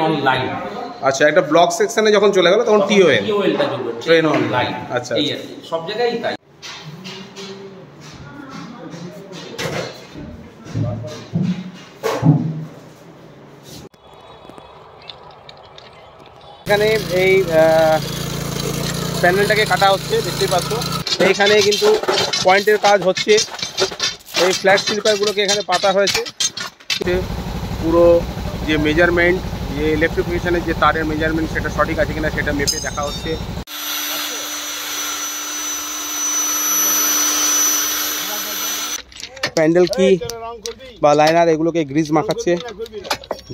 On line. আচ্ছা, একটা block সেকশনে যখন চলে গেল তখন টিওএল, টিওএলটা জ্বলবে, ট্রেন অন লাইন। আচ্ছা, এই আর সব জায়গায় তাই। এখানে এই প্যানেলটাকে কাটা হচ্ছে, দেখতেই পাচ্ছ। এইখানে কিন্তু পয়েন্টের কাজ হচ্ছে। এই ফ্ল্যাট স্লিপারগুলোকে এখানে পাতা হয়েছে। পুরো যে মেজারমেন্ট, যে ইলেকট্রিফিকেশনের যে তারের মেজারমেন্ট, সেটা সঠিক আছে কিনা সেটা মেপে দেখা হচ্ছে। প্যান্ডেল কি বা লাইনার এগুলোকে গ্রিজ মাখাচ্ছে।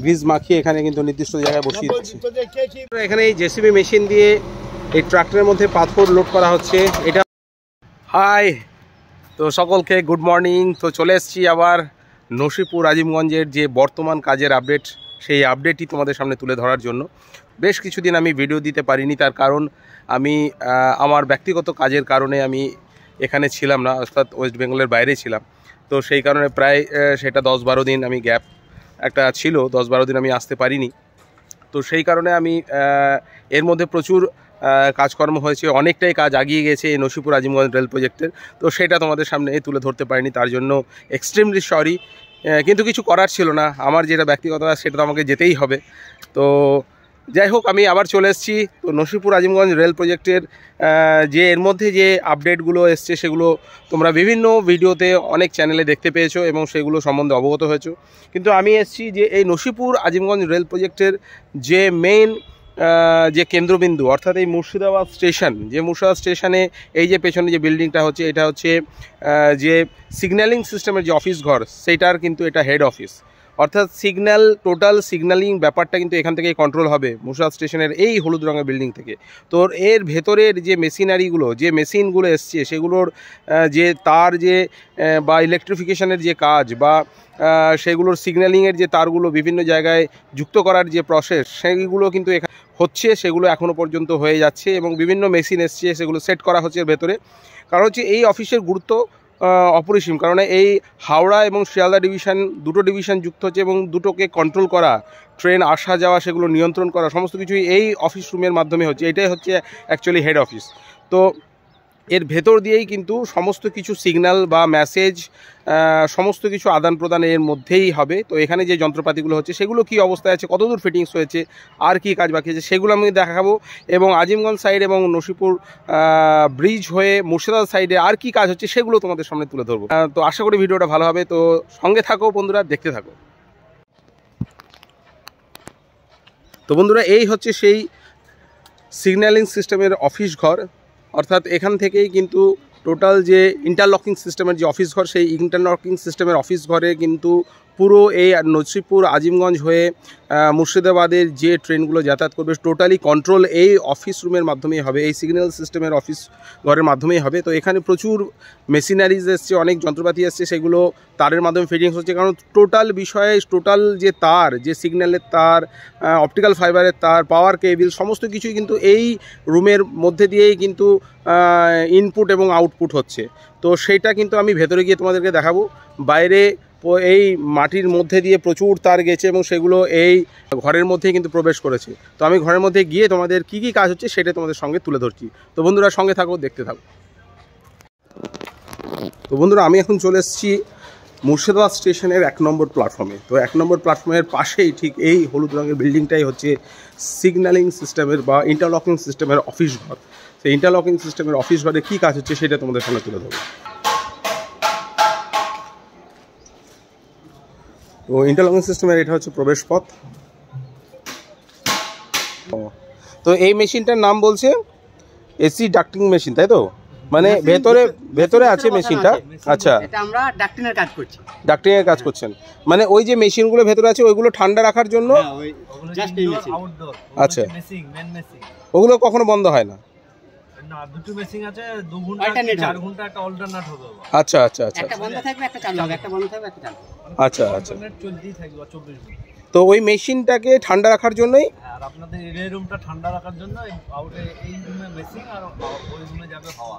গ্রিজ মাখিয়ে এখানে কিন্তু নির্দিষ্ট জায়গায় বসিয়ে দিচ্ছে। এখানে এই জেসিবি মেশিন দিয়ে এই ট্রাক্টরের মধ্যে পাথর লোড করা হচ্ছে। এটা হাই, তো সকলকে গুড মর্নিং। তো চলে এসেছি আবার নসিপুর আজিমগঞ্জের যে বর্তমান কাজের আপডেট, সেই আপডেটই তোমাদের সামনে তুলে ধরার জন্য। বেশ কিছুদিন আমি ভিডিও দিতে পারিনি, তার কারণ আমি আমার ব্যক্তিগত কাজের কারণে আমি এখানে ছিলাম না, অর্থাৎ ওয়েস্ট বেঙ্গলের বাইরে ছিলাম। তো সেই কারণে প্রায় সেটা 10-12 দিন আমি গ্যাপ একটা ছিল, 10-12 দিন আমি আসতে পারিনি। তো সেই কারণে আমি এর মধ্যে প্রচুর কাজকর্ম হয়েছে, অনেকটাই কাজ আগিয়ে গেছে এই নসিপুর আজিমগঞ্জ রেল প্রজেক্টের। তো সেটা তোমাদের সামনে তুলে ধরতে পারিনি, তার জন্য এক্সট্রিমলি সরি। কিন্তু কিছু করার ছিল না, আমার যেটা ব্যক্তিগত কাজ সেটা তো আমাকে যেতেই হবে। তো যাই হোক, আমি আবার চলে এসেছি। তো নসিপুর আজিমগঞ্জ রেল প্রজেক্টের যে এর মধ্যে যে আপডেটগুলো এসছে সেগুলো তোমরা বিভিন্ন ভিডিওতে অনেক চ্যানেলে দেখতে পেয়েছো এবং সেগুলো সম্বন্ধে অবগত হয়েছো। কিন্তু আমি এসেছি যে এই নসিপুর আজিমগঞ্জ রেল প্রজেক্টের যে মেইন যে কেন্দ্রবিন্দু, অর্থাৎ এই মুর্শিদাবাদ স্টেশন, যে মুর্শিদাবাদ স্টেশনে এই যে পেছনে যে বিল্ডিংটা হচ্ছে, এটা হচ্ছে যে সিগন্যালিং সিস্টেমের যে অফিস ঘর, সেইটার কিন্তু এটা হেড অফিস। অর্থাৎ সিগন্যাল, টোটাল সিগন্যালিং ব্যাপারটা কিন্তু এখান থেকেই কন্ট্রোল হবে, মুর্শিদাবাদ স্টেশনের এই হলুদ রঙের বিল্ডিং থেকে। তো এর ভেতরের যে মেশিনারিগুলো, যে মেশিনগুলো এসছে, সেগুলোর যে তার যে বা ইলেকট্রিফিকেশনের যে কাজ বা সেগুলোর সিগন্যালিংয়ের যে তারগুলো বিভিন্ন জায়গায় যুক্ত করার যে প্রসেস, সেইগুলো কিন্তু এখানে হচ্ছে, সেগুলো এখনও পর্যন্ত হয়ে যাচ্ছে এবং বিভিন্ন মেশিন এসছে, সেগুলো সেট করা হচ্ছে এর ভেতরে। কারণ হচ্ছে এই অফিসের গুরুত্ব অপরিসীম, কারণ এই হাওড়া এবং শিয়ালদা ডিভিশন, দুটো ডিভিশন যুক্ত হচ্ছে এবং দুটোকে কন্ট্রোল করা, ট্রেন আসা যাওয়া সেগুলো নিয়ন্ত্রণ করা, সমস্ত কিছুই এই অফিস রুমের মাধ্যমে হচ্ছে। এটাই হচ্ছে অ্যাকচুয়ালি হেড অফিস। তো এর ভেতর দিয়েই কিন্তু সমস্ত কিছু সিগন্যাল বা মেসেজ, সমস্ত কিছু আদান প্রদান এর মধ্যেই হবে। তো এখানে যে যন্ত্রপাতিগুলো হচ্ছে সেগুলো কি অবস্থায় আছে, কতদূর ফিটিংস হয়েছে, আর কি কাজ বাকি আছে, সেগুলো আমি দেখাবো। এবং আজিমগঞ্জ সাইড এবং নসিপুর ব্রিজ হয়ে মুর্শিদাবাদ সাইডে আর কি কাজ হচ্ছে সেগুলো তোমাদের সামনে তুলে ধরবো। তো আশা করি ভিডিওটা ভালো হবে, তো সঙ্গে থাকো বন্ধুরা, দেখতে থাকো। তো বন্ধুরা, এই হচ্ছে সেই সিগন্যালিং সিস্টেমের অফিস ঘর। অর্থাৎ এখান থেকেই কিন্তু টোটাল যে ইন্টারলকিং সিস্টেমের যে অফিস ঘর, সেই ইন্টারলকিং সিস্টেমের অফিস ঘরে কিন্তু পুরো এই নসিপুর আজিমগঞ্জ হয়ে মুর্শিদাবাদের যে ট্রেনগুলো যাতায়াত করবে, টোটালি কন্ট্রোল এই অফিস রুমের মাধ্যমেই হবে, এই সিগন্যাল সিস্টেমের অফিস ঘরের মাধ্যমেই হবে। তো এখানে প্রচুর মেশিনারিজ এসছে, অনেক যন্ত্রপাতি এসছে, সেগুলো তারের মাধ্যমে ফিটিংস হচ্ছে। কারণ টোটাল বিষয়ে, টোটাল যে তার, যে সিগন্যালের তার, অপটিক্যাল ফাইবারের তার, পাওয়ার কেবিল, সমস্ত কিছুই কিন্তু এই রুমের মধ্যে দিয়েই কিন্তু ইনপুট এবং আউটপুট হচ্ছে। তো সেইটা কিন্তু আমি ভেতরে গিয়ে তোমাদেরকে দেখাবো। বাইরে এই মাটির মধ্যে দিয়ে প্রচুর তার গেছে এবং সেগুলো এই ঘরের মধ্যেই কিন্তু প্রবেশ করেছে। তো আমি ঘরের মধ্যে গিয়ে তোমাদের কি কি কাজ হচ্ছে সেটা তোমাদের সঙ্গে তুলে ধরছি। তো বন্ধুরা সঙ্গে থাকো, দেখতে থাকো। তো বন্ধুরা, আমি এখন চলে এসেছি মুর্শিদাবাদ স্টেশনের 1 নম্বর প্ল্যাটফর্মে। তো 1 নম্বর প্ল্যাটফর্মের পাশেই ঠিক এই হলুদ রঙের বিল্ডিংটাই হচ্ছে সিগন্যালিং সিস্টেমের বা ইন্টারলকিং সিস্টেমের অফিস ঘর। সেই ইন্টারলকিং সিস্টেমের অফিস ঘরে কী কাজ হচ্ছে সেটা তোমাদের সামনে তুলে ধরবো। তো ইন্টারলকিং সিস্টেমের এটা হচ্ছে প্রবেশ পথ। তো এই মেশিনটার নাম বলছে এসি ডাক্টিং মেশিন, তাই তো? মানে ভেতরে আছে মেশিনটা। আচ্ছা, এটা আমরা ডাক্টিংয়ের কাজ করছি। ডাক্টিংয়ের কাজ করছেন, মানে ওই যে মেশিনগুলো ভেতরে আছে ওইগুলো ঠান্ডা রাখার জন্য। আচ্ছা, ওগুলো কখনো বন্ধ হয় না? না, দুটো মেশিন আছে, 2 ঘন্টা 4 ঘন্টা একটা অল্টারনেট হবে। আচ্ছা আচ্ছা আচ্ছা, একটা বন্ধ থাকবে, একটা চালু হবে, একটা বন্ধ থাকবে, একটা চালু হবে। আচ্ছা আচ্ছা, অল্টারনেট চলতেই থাকবে 24 ঘন্টা। তো ওই মেশিনটাকে ঠান্ডা রাখার জন্যই, আর আপনাদের এই রুমটা ঠান্ডা রাখার জন্য আউটে এই রুমে মেশিন আর ওই রুমে যাবে হাওয়া।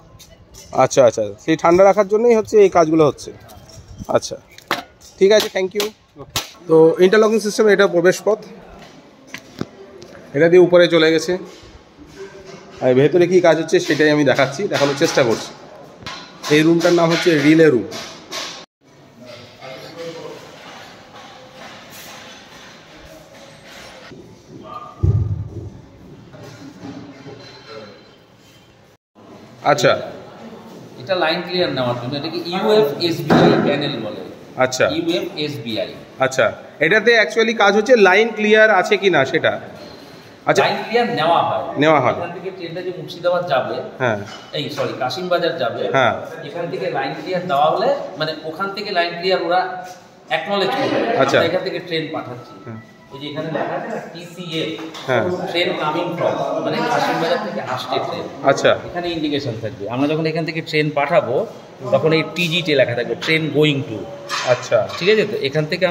আচ্ছা আচ্ছা, সেই ঠান্ডা রাখার জন্যই হচ্ছে এই কাজগুলো হচ্ছে। আচ্ছা, ঠিক আছে, থ্যাংক ইউ। তো ইন্টারলকিং সিস্টেমে এটা প্রবেশ পথ। এটা দিয়ে উপরে চলে গেছে, আর ভেতরে কী কাজ হচ্ছে সেটাই আমি দেখানোর চেষ্টা করছি। এই রুমটার নাম হচ্ছে রিলে রুম। আচ্ছা, এটা লাইন ক্লিয়ার নেওয়ার জন্য, এটাকে UFSBI প্যানেল বলে। আচ্ছা, UFSBI। আচ্ছা, এটাতে অ্যাকচুয়ালি কাজ হচ্ছে লাইন ক্লিয়ার আছে কি না সেটা। আচ্ছা, লাইন ক্লিয়ার নেওয়া হয়। এখান থেকে ট্রেনটা যে মুর্শিদাবাদ যাবে, হ্যাঁ, কাশিমবাজার যাবে, হ্যাঁ, এখান থেকে লাইন ক্লিয়ার দেওয়া হলে মানে ওখান থেকে লাইন ক্লিয়ার ওরা অ্যাকনলেজ করবে। আচ্ছা, এখান থেকে ট্রেন পাঠাচ্ছি, ওই যে এখানে লেখা আছে TCF, হ্যাঁ, ট্রেন কামিং ফ্রম, মানে কাশিমবাজার থেকে আসছে ট্রেন। আচ্ছা, এখানে ইন্ডিকেশন থাকবে। আমরা যখন এখান থেকে ট্রেন পাঠাবো তখন এই TGT লেখা থাকবে, ট্রেন গোয়িং টু। আচ্ছা, ঠিক আছে, তো এখান থেকে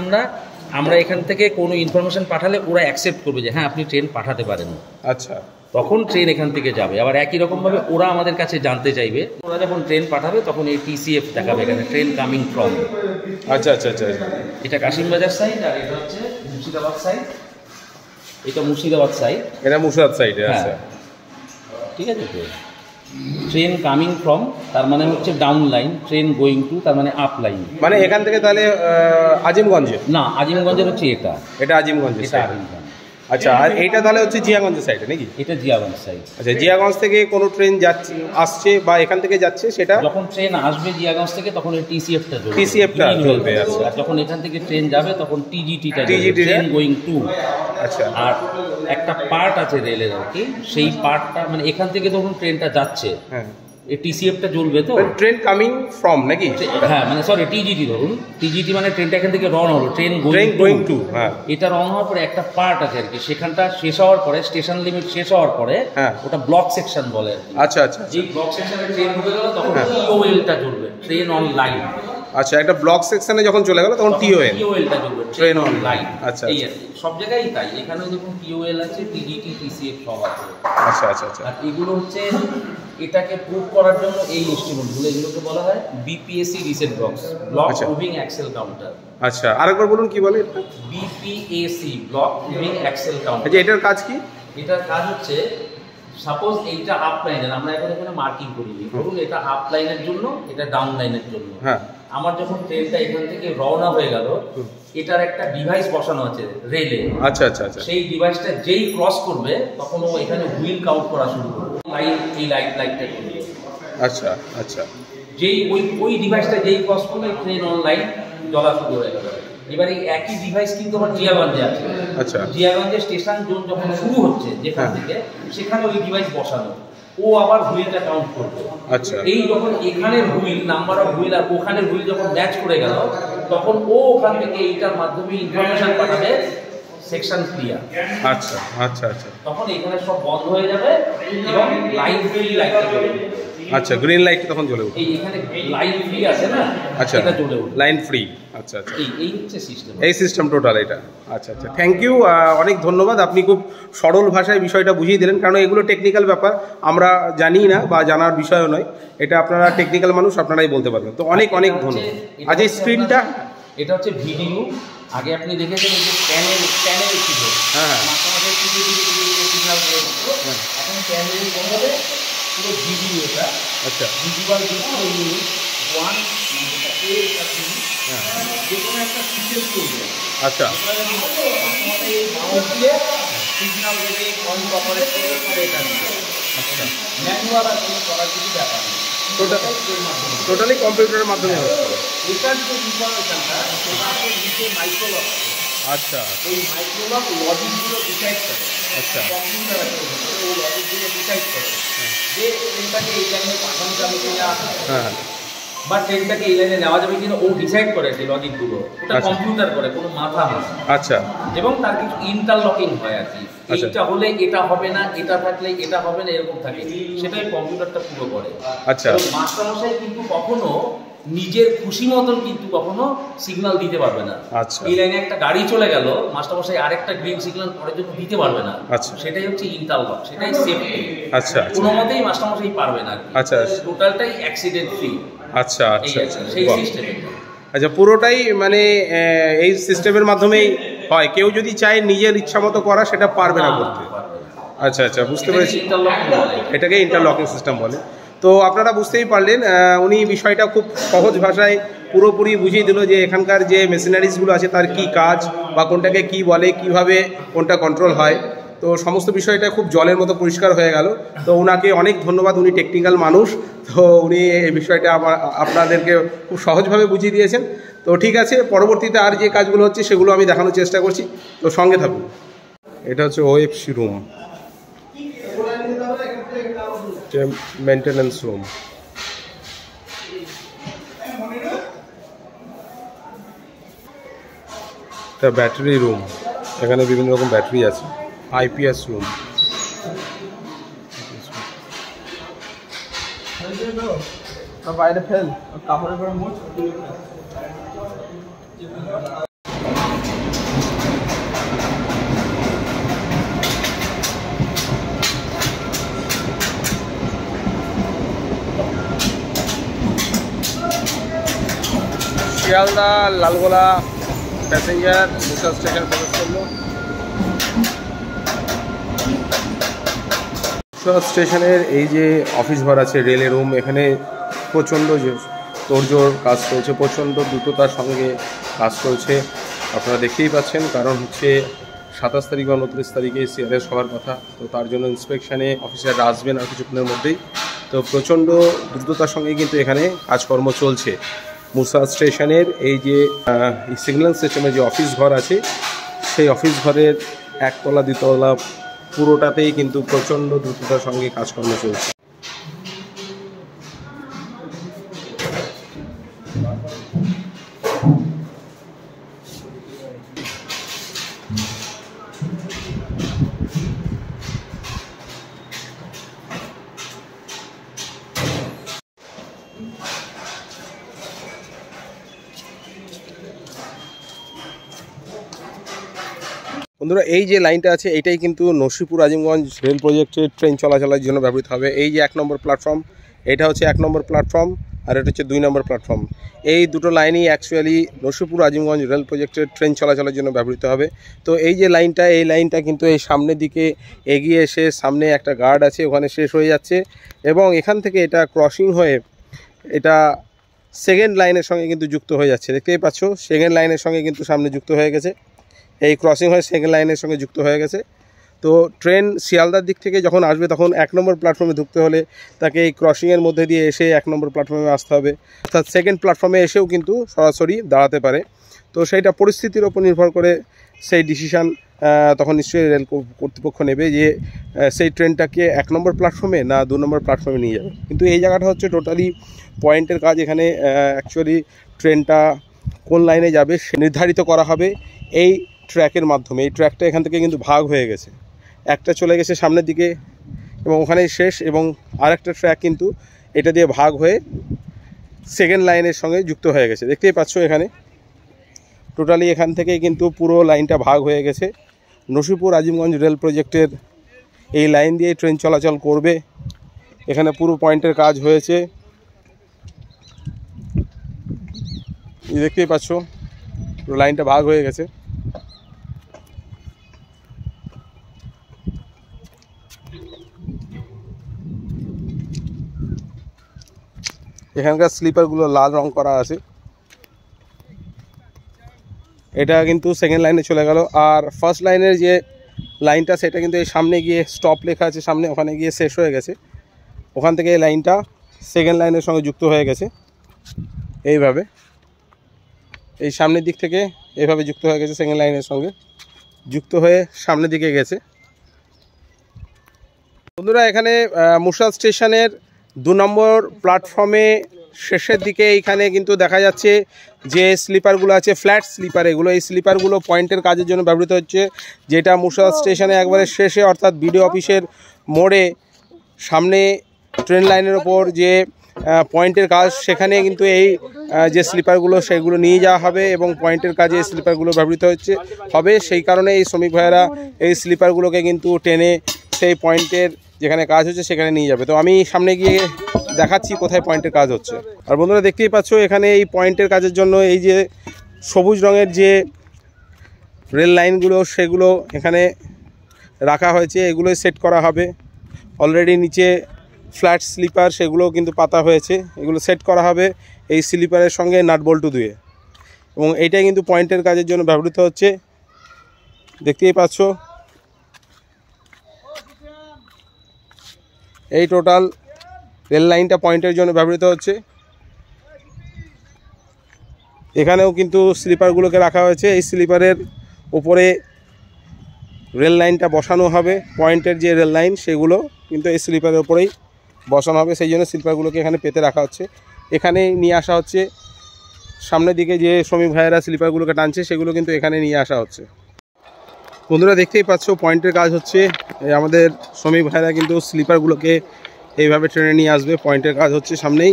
আমরা এখান থেকে কোনো ইনফরমেশন পাঠালে ওরা অ্যাকসেপ্ট করবে যে হ্যাঁ আপনি ট্রেন পাঠাতে পারেন। আচ্ছা, তখন ট্রেন এখান থেকে যাবে। আবার একই রকমভাবে ওরা আমাদের কাছে জানতে চাইবে, ওরা যখন ট্রেন পাঠাবে তখন এই TCF দেখাবে এখানে, ট্রেন কামিং ফ্রম। আচ্ছা, আচ্ছা, আচ্ছা, এটা কাশিমবাজার সাইড আর এটা হচ্ছে মুর্শিদাবাদ সাইড। এটা মুর্শিদাবাদ সাইড, এটা মুর্শিদাবাদ সাইডে। আচ্ছা, ঠিক আছে। তো ট্রেন কামিং ফ্রম তার মানে হচ্ছে down line, train going to তার মানে আপ লাইন। মানে এখান থেকে তাহলে আজিমগঞ্জে না, আজিমগঞ্জের হচ্ছে এটা আজিমগঞ্জে। এটা আজিমগঞ্জ। আচ্ছা, আর এইটা তাহলে হচ্ছে জিয়াগঞ্জের সাইডে নাকি? এটা জিয়াগঞ্জ সাইড। আচ্ছা, জিয়াগঞ্জ থেকে কোনো ট্রেন আসছে বা এখান থেকে যাচ্ছে, সেটা যখন ট্রেন আসবে জিয়াগঞ্জ থেকে তখন এই TCF-টা জ্বলবে। আচ্ছা, আর যখন এখান থেকে ট্রেন যাবে তখন TGT-টা ট্রেন গোয়িং টু। আচ্ছা, আর একটা পার্ট আছে রেলের আর কি, সেই পার্টটা মানে এখান থেকে যখন ট্রেনটা যাচ্ছে, হ্যাঁ, এই TCF-টা জ্বলবে। তো ট্রেন কামিং ফ্রম নাকি? হ্যাঁ, মানে সরি TGT ধরুন, TGT মানে ট্রেনটা এখান থেকে রওনা হলো, ট্রেন গোয়িং টু। হ্যাঁ, এটা রওনা হওয়ার পরে একটা পার্ট আছে আর কি, সেখানটা শেষ হওয়ার পরে, স্টেশন লিমিট শেষ হওয়ার পরে, হ্যাঁ, ওটা ব্লক সেকশন বলে আর কি। আচ্ছা, আচ্ছা, যে ব্লক সেকশনে ট্রেন ঢুকে গেল তখন TOL-টা জ্বলবে, ট্রেন অন লাইন। আচ্ছা, একটা ব্লক সেকশনে যখন চলে গেল তখন TOL-টা জ্বলবে, ট্রেন অন লাইন। আচ্ছা, এই আর কি, সব জায়গায় তাই। এখানেও দেখুন TOL আছে, TGT, TCF সব আছে। আচ্ছা, আচ্ছা, আচ্ছা। আর এগুলো হচ্ছে এটাকে প্রুভ করার জন্য এই ইনস্ট্রুমেন্টগুলো, এগুলোকে বলা হয় BPAC reset box, block moving axle counter. আচ্ছা, আরেকবার বলুন কি বলে এটা? BPAC, block moving axle counter. আচ্ছা, এটার কাজ কি? এটার কাজ হচ্ছে, সাপোজ এইটা আপ লাইনের, আমরা এখন এখানে মার্কিং করি, ধরুন এটা আপ লাইনের জন্য, এটা ডাউন লাইনের জন্য। হ্যাঁ, আমার যখন ট্রেনটা এখান থেকে রওনা হয়ে গেল, এটার একটা ডিভাইস বসানো আছে রেলে। আচ্ছা, আচ্ছা, আচ্ছা। সেই ডিভাইসটা যেই ক্রস করবে তখন ও এখানে হুইল কাউন্ট করা শুরু করবে, এই লাইটটা করবে। আচ্ছা, আচ্ছা। যেই ওই ডিভাইসটা যেই ক্রস করবে ট্রেন অনলাইন জ্বলা শুরু হয়ে গেল। এবার এই একই ডিভাইস কিন্তু আমার জিয়াগঞ্জে আছে। আচ্ছা, জিয়াগঞ্জে স্টেশন জোন যখন শুরু হচ্ছে যেখান থেকে, সেখানে ওই ডিভাইস বসানো, ও আবার হুইলটা কাউন্ট করবে। আচ্ছা, এই যখন এখানের হুইল, নাম্বার অফ হুইল আর ওখানের হুইল যখন ম্যাচ করে গেল, তখন ও ওখান থেকে এইটার মাধ্যমে ইনফরমেশন পাঠাবে, সেকশন ক্লিয়ার। আচ্ছা, আচ্ছা, আচ্ছা। তখন এখানে সব বন্ধ হয়ে যাবে এবং লাইন ফ্রি লাইটটা জ্বলে উঠবে। আচ্ছা, গ্রিন লাইট তখন জ্বলে উঠবে। এই এখানে লাইন ফ্রি আছে না? আচ্ছা, এটা জ্বলে উঠবে, লাইন ফ্রি। আচ্ছা, আচ্ছা, এই হচ্ছে সিস্টেম, এই সিস্টেম টোটাল এটা। আচ্ছা, আচ্ছা, থ্যাংক ইউ, অনেক ধন্যবাদ। আপনি খুব সরল ভাষায় বিষয়টা বুঝিয়ে দিলেন, কারণ এগুলো টেকনিক্যাল ব্যাপার, আমরা জানি না বা জানার বিষয়ও নয়। এটা আপনারা টেকনিক্যাল মানুষ, আপনারাই বলতে পারবেন। তো অনেক অনেক ধন্যবাদ। আজ এই স্ক্রিনটা, এটা হচ্ছে ভিডিও। আগে আপনি দেখেছেন এই যে প্যানেল ছিল, হ্যাঁ, সিগন্যাল করে দিত, এখন প্যানেলের বদলে পুরো ভিডিও। এটা আচ্ছা, ভিজুয়াল ডিসপ্লে ইউনিট 1 এটা A এটা B, যে কোনো একটা সিস্টেম চলবে। আচ্ছা, এই মাউস দিয়ে সিগন্যাল দেবে, পয়েন্ট অপারেট করবে, পরে এটা দিবে। আচ্ছা, ম্যানুয়াল আর কোনো করার কিছু ব্যাপার নেই, টোটালি কম্পিউটারের মাধ্যমে হচ্ছে। এটার যে ইনফরমেশনটা সেটা নিচে মাইক্রোলক। আচ্ছা, ওই মাইক্রোলক লজিকগুলো ডিসাইড করে। আচ্ছা, কম্পিউটার আছে ওই লজিকগুলো ডিসাইড করে যে ট্রেনটাকে এই লাইনে পাঠানো যাবে কিনা, হ্যাঁ, বা ট্রেনটাকে এই লাইনে নেওয়া যাবে কিনা, ও ডিসাইড করে যে লজিকগুলো। ওটা কম্পিউটার করে, কোনো মাথা হয়। আচ্ছা, এবং তার কিছু ইন্টারলকিং হয় আর কি, আচ্ছা, এইটা হলে এটা হবে না, এটা থাকলে এটা হবে না, এরকম থাকে। সেটাই কম্পিউটারটা পুরো করে। আচ্ছা, মাস্টারমশাই কিন্তু কখনো নিজের খুশি মতন কিন্তু কখনো সিগন্যাল দিতে পারবে না। আচ্ছা, এই লাইনে একটা গাড়ি চলে গেল, মাস্টারমশাই আরেকটা গ্রিন সিগন্যাল পরের জন্য দিতে পারবে না। আচ্ছা, সেটাই হচ্ছে ইন্টারলক, সেটাই সেফটি। আচ্ছা, কোনো মতেই মাস্টারমশাই পারবে না। আচ্ছা, টোটালটাই অ্যাক্সিডেন্ট ফ্রি। আচ্ছা, আচ্ছা, সেই সিস্টেম। আচ্ছা, পুরোটাই মানে এই সিস্টেমের মাধ্যমেই হয়। কেউ যদি চায় নিজের ইচ্ছা মতো করা, সেটা পারবে না করতে। আচ্ছা আচ্ছা, বুঝতে পেরেছি। ইন্টারলকিং বলে এটাকে ইন্টারলকিং সিস্টেম বলে। তো আপনারা বুঝতেই পারলেন, উনি বিষয়টা খুব সহজ ভাষায় পুরোপুরি বুঝিয়ে দিল যে এখানকার যে মেশিনারিজগুলো আছে তার কি কাজ বা কোনটাকে কি বলে, কিভাবে কোনটা কন্ট্রোল হয়। তো সমস্ত বিষয়টা খুব জলের মতো পরিষ্কার হয়ে গেল। তো ওনাকে অনেক ধন্যবাদ, উনি টেকনিক্যাল মানুষ, তো উনি এই বিষয়টা আপনাদেরকে খুব সহজভাবে বুঝিয়ে দিয়েছেন। তো ঠিক আছে, পরবর্তীতে আর যে কাজগুলো হচ্ছে সেগুলো আমি দেখানোর চেষ্টা করছি, তো সঙ্গে থাকুন। এটা হচ্ছে ওএফসি রুম, মেইনটেনেন্স রুম। এটা ব্যাটারি রুম, এখানে বিভিন্ন রকম ব্যাটারি আছে। আইপিএস রুম, বাইরে ফেল কাপড়ের করে মুছ। শিয়ালদা লালগোলা প্যাসেঞ্জার মুসা স্টেশন প্রবেশ করলো। মুসা স্টেশনের এই যে অফিস ঘর আছে, রেলের রুম, এখানে প্রচণ্ড তোড়জোড় কাজ চলছে, প্রচণ্ড দ্রুততার সঙ্গে কাজ চলছে। আপনারা দেখতেই পাচ্ছেন, কারণ হচ্ছে 27 তারিখ বা 29 তারিখে সিআরএস হওয়ার কথা। তো তার জন্য ইন্সপেকশানে অফিসাররা আসবেন আর কিছুক্ষণের মধ্যেই। তো প্রচণ্ড দ্রুততার সঙ্গে কিন্তু এখানে কাজকর্ম চলছে। মুসা স্টেশনের এই যে সিগন্যাল সিস্টেমের যে অফিস ঘর আছে, সেই অফিস ঘরের একতলা দ্বিতলা পুরোটাতেই কিন্তু প্রচণ্ড দ্রুততার সঙ্গে কাজকর্ম চলছে। বন্ধুরা, এই যে লাইনটা আছে এটাই কিন্তু নসিপুর আজিমগঞ্জ রেল প্রজেক্টের ট্রেন চলাচলের জন্য ব্যবহৃত হবে। এই যে 1 নম্বর প্ল্যাটফর্ম, এটা হচ্ছে 1 নম্বর প্ল্যাটফর্ম, আর এটা হচ্ছে 2 নম্বর প্ল্যাটফর্ম। এই দুটো লাইনই অ্যাকচুয়ালি নসিপুর আজিমগঞ্জ রেল প্রজেক্টের ট্রেন চলাচলের জন্য ব্যবহৃত হবে। তো এই যে লাইনটা, এই লাইনটা কিন্তু এই সামনের দিকে এগিয়ে এসে সামনে একটা গার্ড আছে, ওখানে শেষ হয়ে যাচ্ছে, এবং এখান থেকে এটা ক্রসিং হয়ে এটা সেকেন্ড লাইনের সঙ্গে কিন্তু যুক্ত হয়ে যাচ্ছে। দেখতেই পাচ্ছ, সেকেন্ড লাইনের সঙ্গে কিন্তু সামনে যুক্ত হয়ে গেছে, এই ক্রসিং হয়ে সেকেন্ড লাইনের সঙ্গে যুক্ত হয়ে গেছে। তো ট্রেন শিয়ালদার দিক থেকে যখন আসবে তখন 1 নম্বর প্ল্যাটফর্মে ঢুকতে হলে তাকে এই ক্রসিংয়ের মধ্যে দিয়ে এসে 1 নম্বর প্ল্যাটফর্মে আসতে হবে, অর্থাৎ সেকেন্ড প্ল্যাটফর্মে এসেও কিন্তু সরাসরি দাঁড়াতে পারে। তো সেইটা পরিস্থিতির ওপর নির্ভর করে সেই ডিসিশান তখন নিশ্চয়ই রেল কর্তৃপক্ষ নেবে যে সেই ট্রেনটাকে 1 নম্বর প্ল্যাটফর্মে না 2 নম্বর প্ল্যাটফর্মে নিয়ে যাবে। কিন্তু এই জায়গাটা হচ্ছে টোটালি পয়েন্টের কাজ। এখানে অ্যাকচুয়ালি ট্রেনটা কোন লাইনে যাবে সে নির্ধারিত করা হবে এই ট্র্যাকের মাধ্যমে। এই ট্র্যাকটা এখান থেকে কিন্তু ভাগ হয়ে গেছে, একটা চলে গেছে সামনের দিকে এবং ওখানেই শেষ, এবং আরেকটা ট্র্যাক কিন্তু এটা দিয়ে ভাগ হয়ে সেকেন্ড লাইনের সঙ্গে যুক্ত হয়ে গেছে। দেখতেই পাচ্ছ এখানে টোটালি এখান থেকে কিন্তু পুরো লাইনটা ভাগ হয়ে গেছে। নসিপুর আজিমগঞ্জ রেল প্রজেক্টের এই লাইন দিয়ে ট্রেন চলাচল করবে। এখানে পুরো পয়েন্টের কাজ হয়েছে, দেখতেই পাচ্ছ পুরো লাইনটা ভাগ হয়ে গেছে। এখানকার স্লিপারগুলো লাল রং করা আছে। এটা কিন্তু সেকেন্ড লাইনে চলে গেল, আর ফার্স্ট লাইনের যে লাইনটা সেটা কিন্তু এই সামনে গিয়ে স্টপ লেখা আছে সামনে, ওখানে গিয়ে শেষ হয়ে গেছে। ওখান থেকে এই লাইনটা সেকেন্ড লাইনের সঙ্গে যুক্ত হয়ে গেছে, এইভাবে এই সামনের দিক থেকে এইভাবে যুক্ত হয়ে গেছে, সেকেন্ড লাইনের সঙ্গে যুক্ত হয়ে সামনের দিকে গেছে। বন্ধুরা, এখানে মুসা স্টেশনের 2 নম্বর প্ল্যাটফর্মে শেষের দিকে এইখানে কিন্তু দেখা যাচ্ছে যে স্লিপারগুলো আছে, ফ্ল্যাট স্লিপার এগুলো, এই স্লিপারগুলো পয়েন্টের কাজের জন্য ব্যবহৃত হচ্ছে। যেটা মুসা স্টেশনে একবারে শেষে অর্থাৎ বিডিও অফিসের মোড়ে সামনে ট্রেন লাইনের ওপর যে পয়েন্টের কাজ, সেখানে কিন্তু এই যে স্লিপারগুলো সেগুলো নিয়ে যাওয়া হবে এবং পয়েন্টের কাজে এই স্লিপারগুলো ব্যবহৃত হবে। সেই কারণে এই শ্রমিক ভাইয়েরা এই স্লিপারগুলোকে কিন্তু টেনে সেই পয়েন্টের যেখানে কাজ হচ্ছে সেখানে নিয়ে যাবে। তো আমি সামনে গিয়ে দেখাচ্ছি কোথায় পয়েন্টের কাজ হচ্ছে। আর বন্ধুরা, দেখতেই পাচ্ছ এখানে এই পয়েন্টের কাজের জন্য এই যে সবুজ রঙের যে রেল লাইনগুলো সেগুলো এখানে রাখা হয়েছে, এগুলো সেট করা হবে। অলরেডি নিচে ফ্ল্যাট স্লিপার সেগুলো কিন্তু পাতা হয়েছে, এগুলো সেট করা হবে এই স্লিপারের সঙ্গে নাট বল্টু দিয়ে। এবং এইটাই কিন্তু পয়েন্টের কাজের জন্য ব্যবহৃত হচ্ছে, দেখতেই পাচ্ছ। এই টোটাল রেল লাইনটা পয়েন্টের জন্য ব্যবহৃত হচ্ছে। এখানেও কিন্তু স্লিপারগুলোকে রাখা হয়েছে, এই স্লিপারের উপরে রেল লাইনটা বসানো হবে। পয়েন্টের যে রেল লাইন সেগুলো কিন্তু এই স্লিপারের উপরেই বসানো হবে, সেই জন্য স্লিপারগুলোকে এখানে পেতে রাখা হচ্ছে। এখানে নিয়ে আসা হচ্ছে, সামনের দিকে যে শ্রমিক ভাইয়েরা স্লিপারগুলোকে টানছে সেগুলো কিন্তু এখানে নিয়ে আসা হচ্ছে। বন্ধুরা দেখতেই পাচ্ছ পয়েন্টের কাজ হচ্ছে, আমাদের শ্রমিক ভাইয়েরা কিন্তু স্লিপারগুলোকে এইভাবে ট্রেনে নিয়ে আসবে। পয়েন্টের কাজ হচ্ছে সামনেই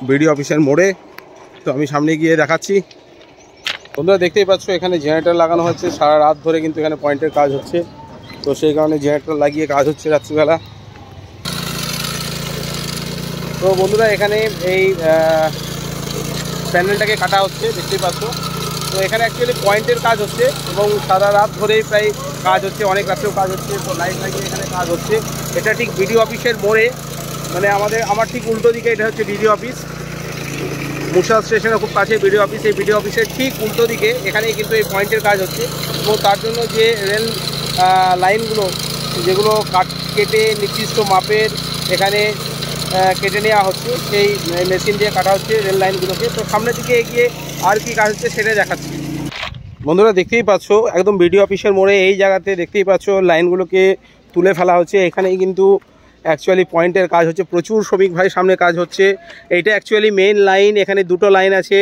বিডিও অফিসের মোড়ে, তো আমি সামনে গিয়ে দেখাচ্ছি। বন্ধুরা দেখতেই পাচ্ছ এখানে জেনারেটর লাগানো হচ্ছে, সারা রাত ধরে কিন্তু এখানে পয়েন্টের কাজ হচ্ছে, তো সেই কারণে জেনারেটর লাগিয়ে কাজ হচ্ছে রাত্রিবেলা। তো বন্ধুরা এখানে এই প্যানেলটাকে কাটা হচ্ছে, দেখতেই পাচ্ছ। তো এখানে অ্যাকচুয়ালি পয়েন্টের কাজ হচ্ছে এবং সারা রাত ধরেই প্রায় কাজ হচ্ছে, অনেক রাত্রেও কাজ হচ্ছে। তো লাইট লাগিয়ে এখানে কাজ হচ্ছে। এটা ঠিক বিডিও অফিসের মোড়ে, মানে আমার ঠিক উল্টো দিকে এটা হচ্ছে বিডিও অফিস। মুর্শিদা স্টেশনের খুব কাছে বিডিও অফিস, এই বিডিও অফিসের ঠিক উল্টো দিকে এখানেই কিন্তু এই পয়েন্টের কাজ হচ্ছে। এবং তার জন্য যে রেল লাইনগুলো যেগুলো কেটে নির্দিষ্ট মাপের এখানে কেটে নেওয়া হচ্ছে, সেই মেশিন দিয়ে কাটা হচ্ছে রেল লাইনগুলোকে। তো সামনের দিকে এগিয়ে আর কি কাজ হচ্ছে সেটা দেখাচ্ছি। বন্ধুরা দেখতেই পাচ্ছ একদম বিডিও অফিসের মোড়ে এই জায়গাতে দেখতেই পাচ্ছ লাইনগুলোকে তুলে ফেলা হচ্ছে। এখানেই কিন্তু অ্যাকচুয়ালি পয়েন্টের কাজ হচ্ছে, প্রচুর শ্রমিক ভাই সামনে কাজ হচ্ছে। এইটা অ্যাকচুয়ালি মেইন লাইন, এখানে দুটো লাইন আছে,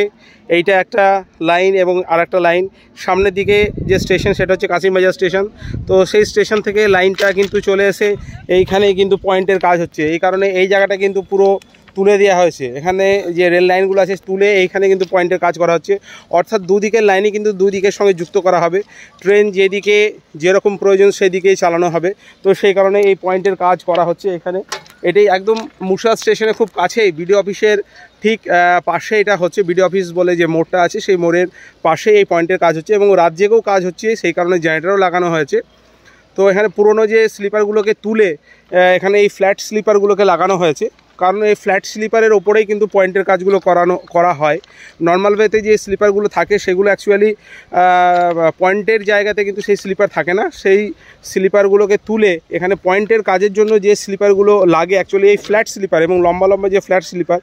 এইটা একটা লাইন এবং আর একটা লাইন। সামনের দিকে যে স্টেশন সেটা হচ্ছে কাশিমবাজার স্টেশন, তো সেই স্টেশন থেকে লাইনটা কিন্তু চলে এসে এইখানেই কিন্তু পয়েন্টের কাজ হচ্ছে। এই কারণে এই জায়গাটা কিন্তু পুরো তুলে দেওয়া হয়েছে, এখানে যে রেল লাইনগুলো আছে তুলে এইখানে কিন্তু পয়েন্টের কাজ করা হচ্ছে। অর্থাৎ দুদিকের লাইনই কিন্তু দুদিকের সঙ্গে যুক্ত করা হবে, ট্রেন যেদিকে যেরকম প্রয়োজন সেদিকেই চালানো হবে। তো সেই কারণে এই পয়েন্টের কাজ করা হচ্ছে এখানে। এটাই একদম মুর্শিদা স্টেশনে খুব কাছেই, বিডিও অফিসের ঠিক পাশে এটা হচ্ছে। বিডিও অফিস বলে যে মোড়টা আছে সেই মোড়ের পাশে এই পয়েন্টের কাজ হচ্ছে এবং রাত জেগেও কাজ হচ্ছে, সেই কারণে জেনারেটরও লাগানো হয়েছে। তো এখানে পুরনো যে স্লিপারগুলোকে তুলে এখানে এই ফ্ল্যাট স্লিপারগুলোকে লাগানো হয়েছে, কারণ এই ফ্ল্যাট স্লিপারের ওপরেই কিন্তু পয়েন্টের কাজগুলো করা হয়। নর্মাল ওয়েতে যে স্লিপারগুলো থাকে সেগুলো অ্যাকচুয়ালি পয়েন্টের জায়গাতে কিন্তু সেই স্লিপার থাকে না, সেই স্লিপারগুলোকে তুলে এখানে পয়েন্টের কাজের জন্য যে স্লিপারগুলো লাগে অ্যাকচুয়ালি এই ফ্ল্যাট স্লিপার এবং লম্বা লম্বা যে ফ্ল্যাট স্লিপার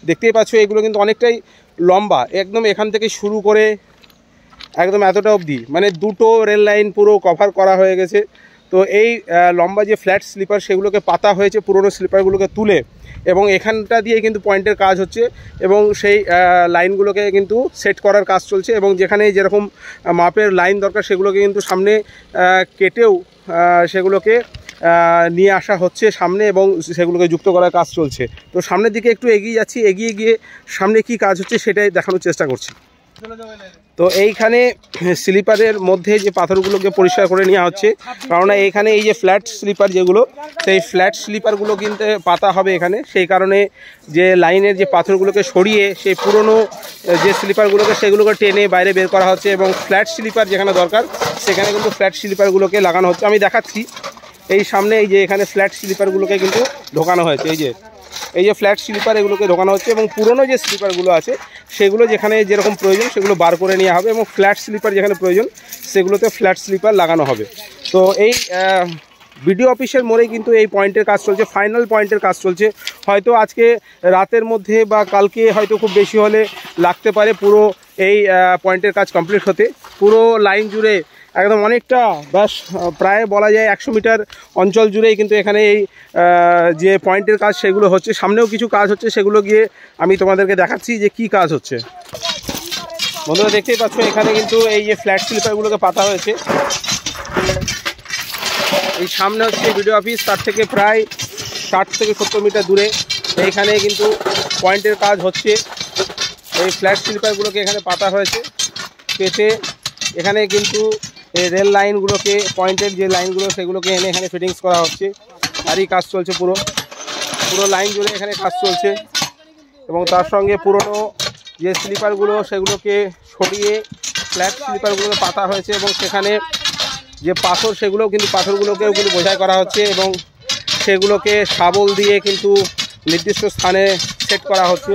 দেখতেই পাচ্ছ, এগুলো কিন্তু অনেকটাই লম্বা, একদম এখান থেকে শুরু করে একদম এতটা অবধি, মানে দুটো রেল লাইন পুরো কভার করা হয়ে গেছে। তো এই লম্বা যে ফ্ল্যাট স্লিপার সেগুলোকে পাতা হয়েছে পুরনো স্লিপারগুলোকে তুলে, এবং এখানটা দিয়ে কিন্তু পয়েন্টের কাজ হচ্ছে এবং সেই লাইনগুলোকে কিন্তু সেট করার কাজ চলছে। এবং যেখানে যেরকম মাপের লাইন দরকার সেগুলোকে কিন্তু সামনে কেটেও সেগুলোকে নিয়ে আসা হচ্ছে সামনে এবং সেগুলোকে যুক্ত করার কাজ চলছে। তো সামনের দিকে একটু এগিয়ে যাচ্ছি, এগিয়ে গিয়ে সামনে কি কাজ হচ্ছে সেটাই দেখানোর চেষ্টা করছি। তো এইখানে স্লিপারের মধ্যে যে পাথরগুলোকে পরিষ্কার করে নেওয়া হচ্ছে, কারণ এইখানে এই যে ফ্ল্যাট স্লিপার যেগুলো, সেই ফ্ল্যাট স্লিপারগুলো কিন্তু পাতা হবে এখানে, সেই কারণে যে লাইনের যে পাথরগুলোকে সরিয়ে সেই পুরনো যে স্লিপারগুলোকে সেগুলোকে টেনে বাইরে বের করা হচ্ছে এবং ফ্ল্যাট স্লিপার যেখানে দরকার সেখানে কিন্তু ফ্ল্যাট স্লিপারগুলোকে লাগানো হচ্ছে। আমি দেখাচ্ছি এই সামনে, এই যে এখানে ফ্ল্যাট স্লিপারগুলোকে কিন্তু ঢোকানো হয়েছে, এই যে ফ্ল্যাট স্লিপার এগুলোকে ঢোকানো হচ্ছে এবং পুরনো যে স্লিপারগুলো আছে সেগুলো যেখানে যেরকম প্রয়োজন সেগুলো বার করে নেওয়া হবে এবং ফ্ল্যাট স্লিপার যেখানে প্রয়োজন সেগুলোতে ফ্ল্যাট স্লিপার লাগানো হবে। তো এই বিডিও অফিসের মোড়েই কিন্তু এই পয়েন্টের কাজ চলছে, ফাইনাল পয়েন্টের কাজ চলছে। হয়তো আজকে রাতের মধ্যে বা কালকে হয়তো খুব বেশি হলে লাগতে পারে পুরো এই পয়েন্টের কাজ কমপ্লিট হতে। পুরো লাইন জুড়ে একদম অনেকটা প্রায় বলা যায় 100 মিটার অঞ্চল জুড়েই কিন্তু এখানে এই যে পয়েন্টের কাজ সেগুলো হচ্ছে। সামনেও কিছু কাজ হচ্ছে, সেগুলো গিয়ে আমি তোমাদেরকে দেখাচ্ছি যে কি কাজ হচ্ছে। বন্ধুরা দেখতেই পাচ্ছ এখানে কিন্তু এই যে ফ্ল্যাট স্লিপারগুলোকে পাতা হয়েছে। এই সামনে হচ্ছে বিডিও অফিস, তার থেকে প্রায় 60 থেকে 70 মিটার দূরে এইখানে কিন্তু পয়েন্টের কাজ হচ্ছে। এই ফ্ল্যাট স্লিপারগুলোকে এখানে পাতা হয়েছে, পেতে এখানে কিন্তু এই রেল লাইনগুলোকে, পয়েন্টের যে লাইনগুলো সেগুলোকে এনে এখানে ফিটিংস করা হচ্ছে। আরই কাজ চলছে, পুরো লাইন জুড়ে এখানে কাজ চলছে। এবং তার সঙ্গে পুরনো যে স্লিপারগুলো সেগুলোকে সরিয়ে ফ্ল্যাট স্লিপারগুলোকে পাতা হয়েছে এবং সেখানে যে পাথর সেগুলোও কিন্তু পাথরগুলোকেও কিন্তু বোঝাই করা হচ্ছে এবং সেগুলোকে শাবল দিয়ে কিন্তু নির্দিষ্ট স্থানে সেট করা হচ্ছে।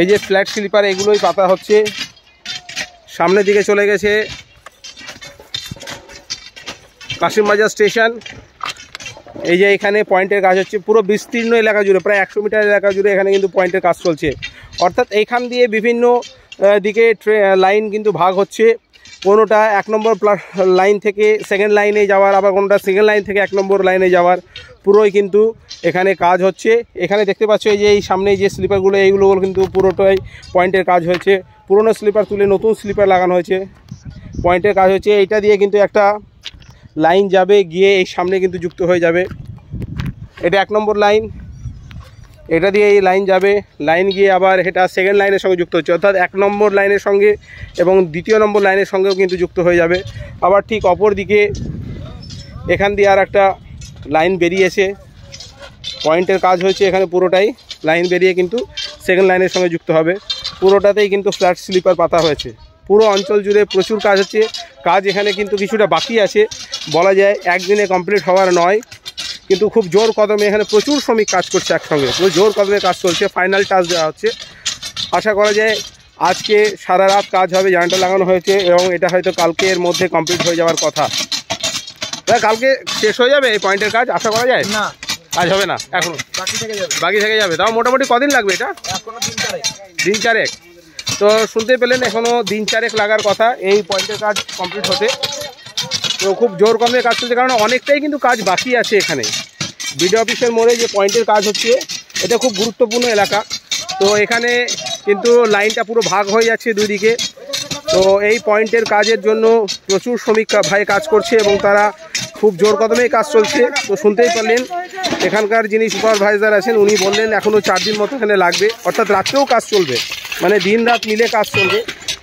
এই যে ফ্ল্যাট স্লিপার এগুলোই পাতা হচ্ছে। সামনের দিকে চলে গেছে কাশিমবাজার স্টেশন। এই যে এখানে পয়েন্টের কাজ হচ্ছে পুরো বিস্তীর্ণ এলাকা জুড়ে, প্রায় 100 মিটার এলাকা জুড়ে এখানে কিন্তু পয়েন্টের কাজ চলছে। অর্থাৎ এইখান দিয়ে বিভিন্ন দিকে লাইন কিন্তু ভাগ হচ্ছে। কোনোটা 1 নম্বর লাইন থেকে সেকেন্ড লাইনে যাওয়ার, আবার কোনোটা সেকেন্ড লাইন থেকে 1 নম্বর লাইনে যাওয়ার, পুরোই কিন্তু এখানে কাজ হচ্ছে। এখানে দেখতে পাচ্ছ এই যে এই সামনে যে স্লিপারগুলো এইগুলো কিন্তু পুরোটাই পয়েন্টের কাজ হয়েছে। পুরনো স্লিপার তুলে নতুন স্লিপার লাগানো হয়েছে, পয়েন্টের কাজ হচ্ছে। এইটা দিয়ে কিন্তু একটা লাইন যাবে, গিয়ে এই সামনে কিন্তু যুক্ত হয়ে যাবে। এটা 1 নম্বর লাইন, এটা দিয়ে এই লাইন যাবে, লাইন গিয়ে আবার এটা সেকেন্ড লাইনের সঙ্গে যুক্ত হচ্ছে, অর্থাৎ 1 নম্বর লাইনের সঙ্গে এবং 2 নম্বর লাইনের সঙ্গেও কিন্তু যুক্ত হয়ে যাবে। আবার ঠিক অপর দিকে এখান দিয়ে আর একটা লাইন বেরিয়েছে, পয়েন্টের কাজ হয়েছে এখানে পুরোটাই। লাইন বেরিয়ে কিন্তু সেকেন্ড লাইনের সঙ্গে যুক্ত হবে। পুরোটাতেই কিন্তু ফ্ল্যাট স্লিপার পাতা হয়েছে। পুরো অঞ্চল জুড়ে প্রচুর কাজ হচ্ছে। কাজ এখানে কিন্তু কিছুটা বাকি আছে, বলা যায় একদিনে কমপ্লিট হওয়ার নয়, কিন্তু খুব জোর কদমে এখানে প্রচুর শ্রমিক কাজ করছে একসঙ্গে, পুরো জোর কদমে কাজ চলছে। ফাইনাল টাচ দেওয়া হচ্ছে। আশা করা যায় আজকে সারা রাত কাজ হবে, জানাটা লাগানো হয়েছে এবং এটা হয়তো কালকের মধ্যে কমপ্লিট হয়ে যাওয়ার কথা। কালকে শেষ হয়ে যাবে এই পয়েন্টের কাজ আশা করা যায়? না, আজ হবে না, এখনো বাকি থেকে যাবে। তাও মোটামুটি কদিন লাগবে এটা? দিন চারেক। তো শুনতে পেলেন এখনও দিন চারেক লাগার কথা এই পয়েন্টের কাজ কমপ্লিট হতে। তো খুব জোর কমে কাজ চলছে, কারণ অনেকটাই কিন্তু কাজ বাকি আছে এখানে। বিডিও অফিসের মোড়ে যে পয়েন্টের কাজ হচ্ছে এটা খুব গুরুত্বপূর্ণ এলাকা। তো এখানে কিন্তু লাইনটা পুরো ভাগ হয়ে যাচ্ছে দুদিকে। তো এই পয়েন্টের কাজের জন্য প্রচুর শ্রমিক ভাই কাজ করছে এবং তারা খুব জোর কদমেই কাজ চলছে। তো শুনতেই পারলেন এখানকার যিনি সুপারভাইজার আছেন উনি বললেন এখনও 4 দিন মতো এখানে লাগবে, অর্থাৎ রাত্রেও কাজ চলবে, মানে দিন রাত মিলে কাজ চলবে।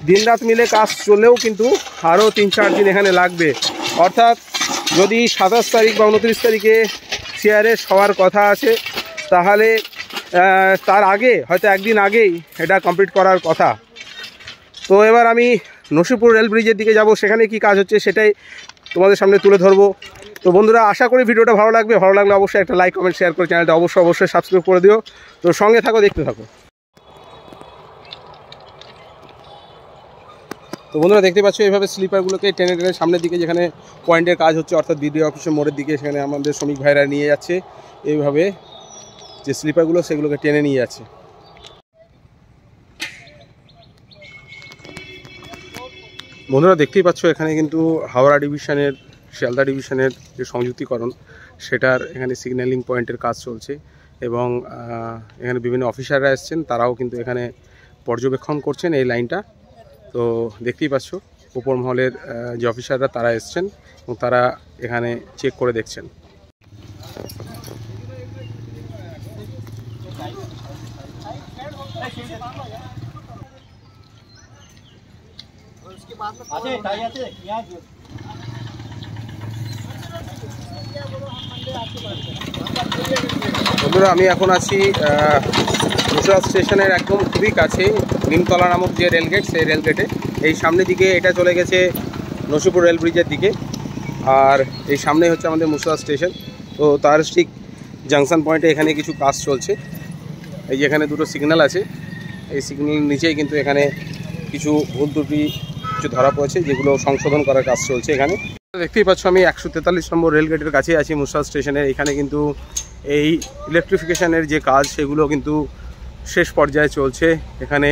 দিন রাত মিলে কাজ চললেও কিন্তু আরও 3-4 দিন এখানে লাগবে। অর্থাৎ যদি 27 তারিখ বা 29 তারিখে সিআরএস হওয়ার কথা আছে, তাহলে তার আগে হয়তো একদিন আগেই এটা কমপ্লিট করার কথা। তো এবার আমি নসিপুর রেল ব্রিজের দিকে যাব, সেখানে কি কাজ হচ্ছে সেটাই তোমাদের সামনে তুলে ধরবো। তো বন্ধুরা আশা করি ভিডিওটা ভালো লাগবে। ভালো লাগলে অবশ্যই একটা লাইক কমেন্ট শেয়ার করে চ্যানেলটা অবশ্যই সাবস্ক্রাইব করে দিও। তো সঙ্গে থাকো, দেখতে থাকো। তো বন্ধুরা দেখতে পাচ্ছ এইভাবে স্লিপারগুলোকে টেনে টেনে সামনের দিকে যেখানে পয়েন্টের কাজ হচ্ছে, অর্থাৎ বিডিও অফিসের মোড়ের দিকে, সেখানে আমাদের শ্রমিক ভাইরা নিয়ে যাচ্ছে। এইভাবে যে স্লিপারগুলো সেগুলোকে টেনে নিয়ে যাচ্ছে। বন্ধুরা দেখতেই পাচ্ছ এখানে কিন্তু হাওড়া ডিভিশনের শিয়ালদা ডিভিশনের যে সংযুক্তিকরণ সেটার এখানে সিগন্যালিং পয়েন্টের কাজ চলছে এবং এখানে বিভিন্ন অফিসাররা এসছেন, তারাও কিন্তু এখানে পর্যবেক্ষণ করছেন এই লাইনটা। তো দেখতেই পাচ্ছ উপর মহলের যে অফিসাররা তারা এসছেন এবং তারা এখানে চেক করে দেখছেন। বন্ধুরা আমি এখন আছি মুর্শিদা স্টেশনের একদম খুবই কাছে, নিমতলা নামক যে রেলগেট, সেই রেলগেটে। এই সামনের দিকে এটা চলে গেছে নসিপুর রেল ব্রিজের দিকে, আর এই সামনে হচ্ছে আমাদের মুর্শিদা স্টেশন। তো তার ঠিক জাংশন পয়েন্টে এখানে কিছু কাজ চলছে। এই যে এখানে দুটো সিগন্যাল আছে, এই সিগন্যালের নিচেই কিন্তু এখানে কিছু ভুল ত্রুটি কিছু ধরা পড়েছে, যেগুলো সংশোধন করার কাজ চলছে এখানে। দেখতেই পাচ্ছ আমি 143 নম্বর রেলগেটের কাছে আছি মুর্শিদা স্টেশনের। এখানে কিন্তু এই ইলেকট্রিফিকেশনের যে কাজ সেগুলো কিন্তু শেষ পর্যায়ে চলছে। এখানে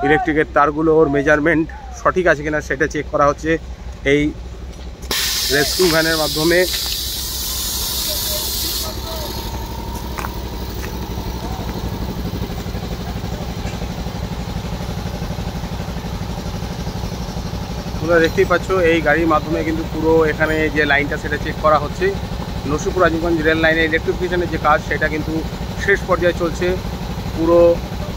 ইলেকট্রিকের তারগুলোর মেজারমেন্ট সঠিক আছে কিনা সেটা চেক করা হচ্ছে এই রেস্কিউ ভ্যানের মাধ্যমে। তোমরা দেখতেই পাচ্ছ এই গাড়ির মাধ্যমে কিন্তু পুরো এখানে যে লাইনটা সেটা চেক করা হচ্ছে। নসিপুর আজিমগঞ্জ রেল লাইনে ইলেকট্রিফিকেশনের যে কাজ সেটা কিন্তু শেষ পর্যায়ে চলছে। পুরো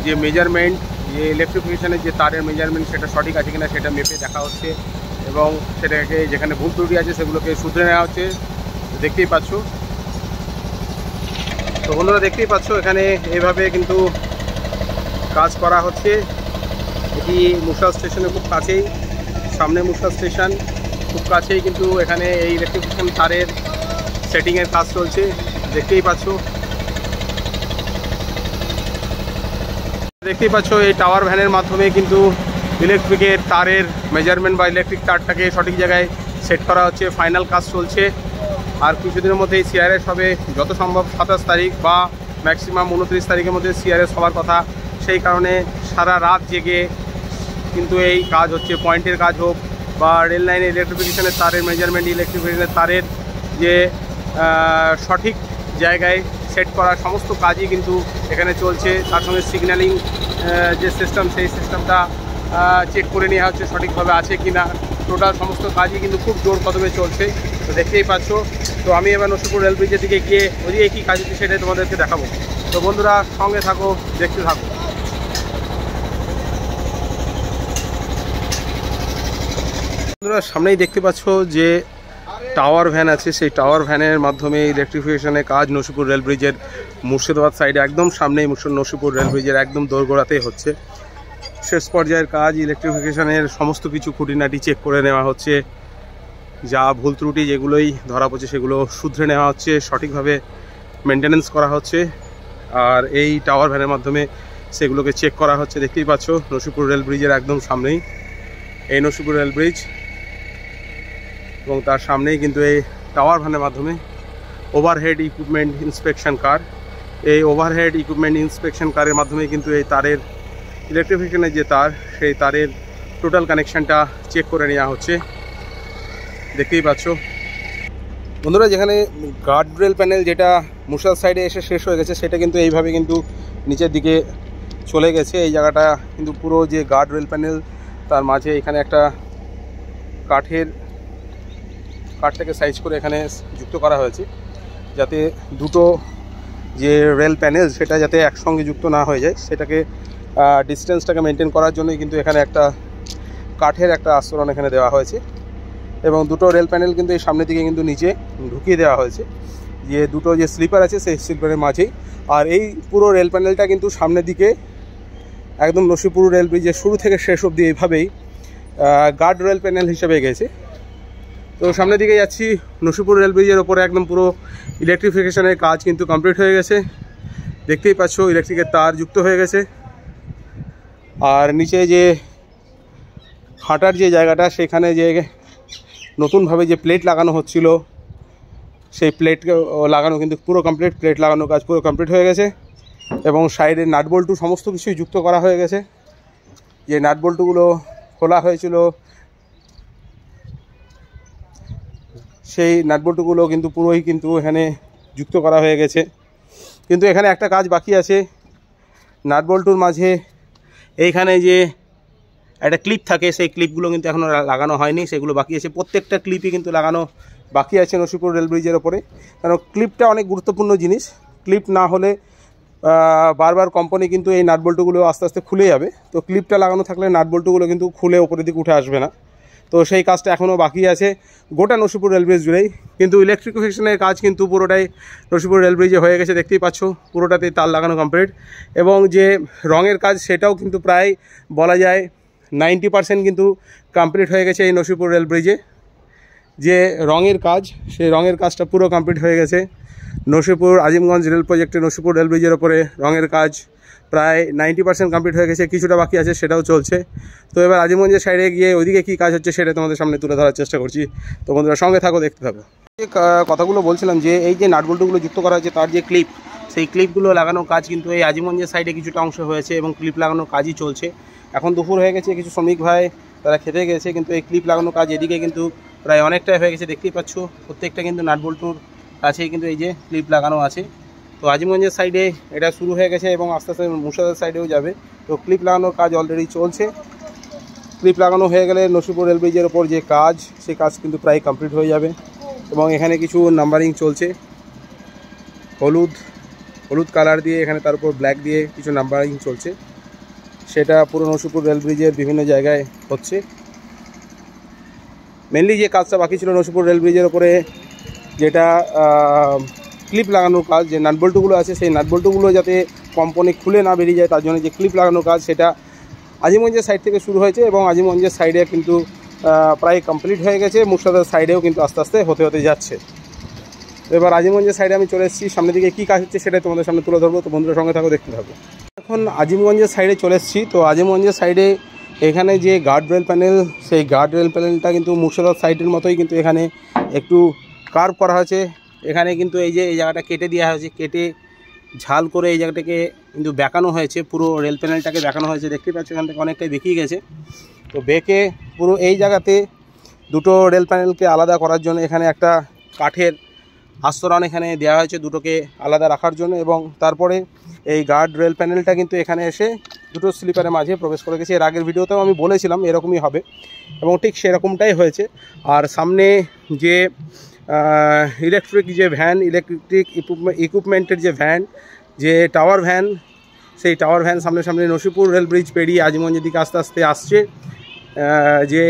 যে মেজারমেন্ট, যে ইলেকট্রিফিকেশনের যে তারের মেজারমেন্ট সেটা সঠিক আছে কিনা সেটা মেপে দেখা হচ্ছে এবং সেটাকে যেখানে ভুল ত্রুটি আছে সেগুলোকে শুধরে নেওয়া হচ্ছে। দেখতেই পাচ্ছ। তো বন্ধুরা দেখতেই পাচ্ছ এখানে এইভাবে কিন্তু কাজ করা হচ্ছে। এটি মুর্শিদা স্টেশনের খুব কাছেই, সামনে মুর্শিদা স্টেশন খুব কাছেই কিন্তু এখানে এই ইলেকট্রিফিকেশন তারের সেটিংয়ের কাজ চলছে, দেখতেই পাচ্ছ। এই টাওয়ার ভ্যানের মাধ্যমে কিন্তু ইলেকট্রিকের তারের মেজারমেন্ট বা ইলেকট্রিক তারটাকে সঠিক জায়গায় সেট করা হচ্ছে, ফাইনাল কাজ চলছে। আর কিছুদিনের মধ্যেই সিআরএস হবে, যত সম্ভব 27 তারিখ বা ম্যাক্সিমাম 29 তারিখের মধ্যে সিআরএস হওয়ার কথা। সেই কারণে সারা রাত জেগে কিন্তু এই কাজ হচ্ছে, পয়েন্টের কাজ হোক বা রেল লাইনের ইলেকট্রিফিকেশনের তারের মেজারমেন্ট, ইলেকট্রিফিকেশনের তারের যে সঠিক জায়গায় সেট করা, সমস্ত কাজই কিন্তু এখানে চলছে। তার সঙ্গে সিগন্যালিং যে সিস্টেম, সেই সিস্টেমটা চেক করে নেওয়া হচ্ছে সঠিকভাবে আছে কি না। টোটাল সমস্ত কাজই কিন্তু খুব জোর কদমে চলছে, তো দেখতেই পাচ্ছ। তো আমি এবার নসিপুর রেল ব্রিজের দিকে গিয়ে ওদিকে কী কাজ হচ্ছে সেটাই তোমাদেরকে দেখাবো। তো বন্ধুরা সঙ্গে থাকো, দেখতে থাকো। বন্ধুরা সামনেই দেখতে পাচ্ছ যে টাওয়ার ভ্যান আছে, সেই টাওয়ার ভ্যানের মাধ্যমে ইলেকট্রিফিকেশনের কাজ নসিপুর রেল ব্রিজের মুর্শিদাবাদ সাইডে একদম সামনেই নসিপুর রেল ব্রিজের একদম দোরগোড়াতেই হচ্ছে। শেষ পর্যায়ের কাজ, ইলেকট্রিফিকেশনের সমস্ত কিছু খুঁটিনাটি চেক করে নেওয়া হচ্ছে, যা ভুল ত্রুটি যেগুলোই ধরা পড়ছে সেগুলো শুধরে নেওয়া হচ্ছে, সঠিকভাবে মেনটেনেন্স করা হচ্ছে। আর এই টাওয়ার ভ্যানের মাধ্যমে সেগুলোকে চেক করা হচ্ছে। দেখতেই পাচ্ছ নসিপুর রেল ব্রিজের একদম সামনেই এই নসিপুর রেল ব্রিজ, এবং তার সামনেই কিন্তু এই টাওয়ার ভ্যানের মাধ্যমে ওভারহেড ইকুইপমেন্ট ইন্সপেকশন কার, এই ওভারহেড ইকুইপমেন্ট ইন্সপেকশন কারের মাধ্যমে কিন্তু এই তারের ইলেকট্রিফিকেশনের যে তার, সেই তারের টোটাল কানেকশানটা চেক করে নেওয়া হচ্ছে। দেখতেই পাচ্ছ বন্ধুরা, যেখানে গার্ড রেল প্যানেল যেটা মুর্শিদাবাদ সাইডে এসে শেষ হয়ে গেছে, সেটা কিন্তু এইভাবে কিন্তু নিচের দিকে চলে গেছে। এই জায়গাটা কিন্তু পুরো যে গার্ড রেল প্যানেল, তার মাঝে এখানে একটা কাঠটাকে সাইজ করে এখানে যুক্ত করা হয়েছে, যাতে দুটো যে রেল প্যানেল সেটা যাতে একসঙ্গে যুক্ত না হয়ে যায়, সেটাকে ডিস্টেন্সটাকে মেনটেন করার জন্যই কিন্তু এখানে একটা কাঠের একটা আস্তরণ এখানে দেওয়া হয়েছে। এবং দুটো রেল প্যানেল কিন্তু এই সামনের দিকে কিন্তু নিচে ঢুকিয়ে দেওয়া হয়েছে, যে দুটো যে স্লিপার আছে সেই স্লিপারের মাঝেই। আর এই পুরো রেল প্যানেলটা কিন্তু সামনের দিকে একদম নসিপুর রেল ব্রিজের শুরু থেকে শেষ অবধি এইভাবেই গার্ড রেল প্যানেল হিসেবে গেছে। তো সামনের দিকে যাচ্ছি, নসিপুর রেল ব্রিজের ওপরে একদম পুরো ইলেকট্রিফিকেশনের কাজ কিন্তু কমপ্লিট হয়ে গেছে। দেখতেই পাচ্ছ ইলেকট্রিকের তার যুক্ত হয়ে গেছে। আর নিচে যে হাঁটার যে জায়গাটা, সেখানে যে নতুনভাবে যে প্লেট লাগানো হচ্ছিল, সেই প্লেট লাগানো কিন্তু পুরো কমপ্লিট, প্লেট লাগানোর কাজ পুরো কমপ্লিট হয়ে গেছে। এবং সাইডে নাটবল্টু সমস্ত কিছুই যুক্ত করা হয়ে গেছে। যে নাটবল্টুগুলো খোলা হয়েছিল, সেই নাটবল্টুগুলো কিন্তু পুরোই কিন্তু এখানে যুক্ত করা হয়ে গেছে। কিন্তু এখানে একটা কাজ বাকি আছে, নাটবল্টুর মাঝে এইখানে যে একটা ক্লিপ থাকে, সেই ক্লিপগুলো কিন্তু এখনও লাগানো হয়নি, সেগুলো বাকি আছে। প্রত্যেকটা ক্লিপই কিন্তু লাগানো বাকি আছে নসিপুর রেল ব্রিজের ওপরে, কারণ ক্লিপটা অনেক গুরুত্বপূর্ণ জিনিস। ক্লিপ না হলে বারবার কোম্পানি কিন্তু এই নাটবল্টুগুলো আস্তে আস্তে খুলে যাবে। তো ক্লিপটা লাগানো থাকলে নাটবল্টুগুলো কিন্তু খুলে ওপরের দিকে উঠে আসবে না। তো সেই কাজটা এখনও বাকি আছে গোটা নসিপুর রেল ব্রিজ জুড়েই। কিন্তু ইলেকট্রিফিকেশনের কাজ কিন্তু পুরোটাই নসিপুর রেল ব্রিজে হয়ে গেছে, দেখতেই পাচ্ছ পুরোটাতেই তার লাগানো কমপ্লিট। এবং যে রঙের কাজ, সেটাও কিন্তু প্রায় বলা যায় 90% কিন্তু কমপ্লিট হয়ে গেছে এই নসিপুর রেল ব্রিজে। যে রঙের কাজ, সেই রঙের কাজটা পুরো কমপ্লিট হয়ে গেছে। নসিপুর আজিমগঞ্জ রেল প্রজেক্টে নসিপুর রেল ব্রিজের ওপরে রঙের কাজ প্রায় 90% কমপ্লিট হয়ে গেছে, কিছুটা বাকি আছে, সেটাও চলছে। তো এবার আজিমগঞ্জের সাইডে গিয়ে ওইদিকে কী কাজ হচ্ছে সেটা তোমাদের সামনে তুলে ধরার চেষ্টা করছি। তো বন্ধুরা সঙ্গে থাকো, দেখতে থাকো। কথাগুলো বলছিলাম যে এই যে নাটবল্টুগুলো যুক্ত করা হচ্ছে, তার যে ক্লিপ, সেই ক্লিপগুলো লাগানোর কাজ কিন্তু এই আজিমগঞ্জের সাইডে কিছুটা অংশ হয়েছে এবং ক্লিপ লাগানোর কাজই চলছে। এখন দুপুর হয়ে গেছে, কিছু শ্রমিক ভাই তারা খেতে গেছে, কিন্তু এই ক্লিপ লাগানোর কাজ এদিকে কিন্তু প্রায় অনেকটাই হয়ে গেছে। দেখতেই পাচ্ছ প্রত্যেকটা কিন্তু নাটবল্টুর কাছেই কিন্তু এই যে ক্লিপ লাগানো আছে। তো আজিমগঞ্জের সাইডে এটা শুরু হয়ে গেছে এবং আস্তে আস্তে মুর্শিদাবাদ সাইডেও যাবে। তো ক্লিপ লাগানোর কাজ অলরেডি চলছে। ক্লিপ লাগানো হয়ে গেলে নসিপুর রেল ব্রিজের ওপর যে কাজ, সেই কাজ কিন্তু প্রায় কমপ্লিট হয়ে যাবে। এবং এখানে কিছু নাম্বারিং চলছে, হলুদ কালার দিয়ে, এখানে তার উপর ব্ল্যাক দিয়ে কিছু নাম্বারিং চলছে। সেটা পুরো নসিপুর রেল ব্রিজের বিভিন্ন জায়গায় হচ্ছে। মেনলি যে কাজটা বাকি ছিল নসিপুর রেল ব্রিজের ওপরে, যেটা ক্লিপ লাগানোর কাজ, যে নাটবল্টুগুলো আছে সেই নাটবল্টুগুলো যাতে কোম্পানি খুলে না বেরিয়ে যায়, তার জন্য যে ক্লিপ লাগানোর কাজ, সেটা আজিমগঞ্জের সাইড থেকে শুরু হয়েছে এবং আজিমগঞ্জের সাইডে কিন্তু প্রায় কমপ্লিট হয়ে গেছে, মুর্শিদাবাদ সাইডেও কিন্তু আস্তে আস্তে হতে যাচ্ছে। এবার আজিমগঞ্জের সাইডে আমি চলে এসেছি, সামনের দিকে কী কাজ হচ্ছে সেটাই তোমাদের সামনে তুলে ধরবো। তো বন্ধুদের সঙ্গে থাকো, দেখতে থাকো। এখন আজিমগঞ্জের সাইডে চলে এসেছি। তো আজিমগঞ্জের সাইডে এখানে যে গার্ড রেল প্যানেল, সেই গার্ড রেল প্যানেলটা কিন্তু মুর্শিদাবাদ সাইডের মতোই কিন্তু এখানে একটু কার্ভ করা হয়েছে। এখানে কিন্তু এই যে এই জায়গাটা কেটে দেওয়া হয়েছে, কেটে ঝাল করে এই জায়গাটাকে কিন্তু বেঁকানো হয়েছে, পুরো রেল প্যানেলটাকে বেঁকানো হয়েছে। দেখতে পাচ্ছ এখান থেকে অনেকটাই বেঁকিয়ে গেছে। তো বেঁকে পুরো এই জায়গাতে দুটো রেল প্যানেলকে আলাদা করার জন্য এখানে একটা কাঠের আস্তরণ এখানে দেওয়া হয়েছে দুটোকে আলাদা রাখার জন্য। এবং তারপরে এই গার্ড রেল প্যানেলটা কিন্তু এখানে এসে দুটো স্লিপারের মাঝে প্রবেশ করে গেছে। এর আগের ভিডিওতেও আমি বলেছিলাম এরকমই হবে, এবং ঠিক সেরকমটাই হয়েছে। আর সামনে যে ইলেকট্রিক যে ভ্যান, ইলেকট্রিক ইকুইপমেন্টের যে ভ্যান, যে টাওয়ার ভ্যান, সেই টাওয়ার ভ্যান সামনে নসিপুর রেল ব্রিজ পেরিয়ে আজিমগঞ্জের দিকে আস্তে আস্তে আসছে। যে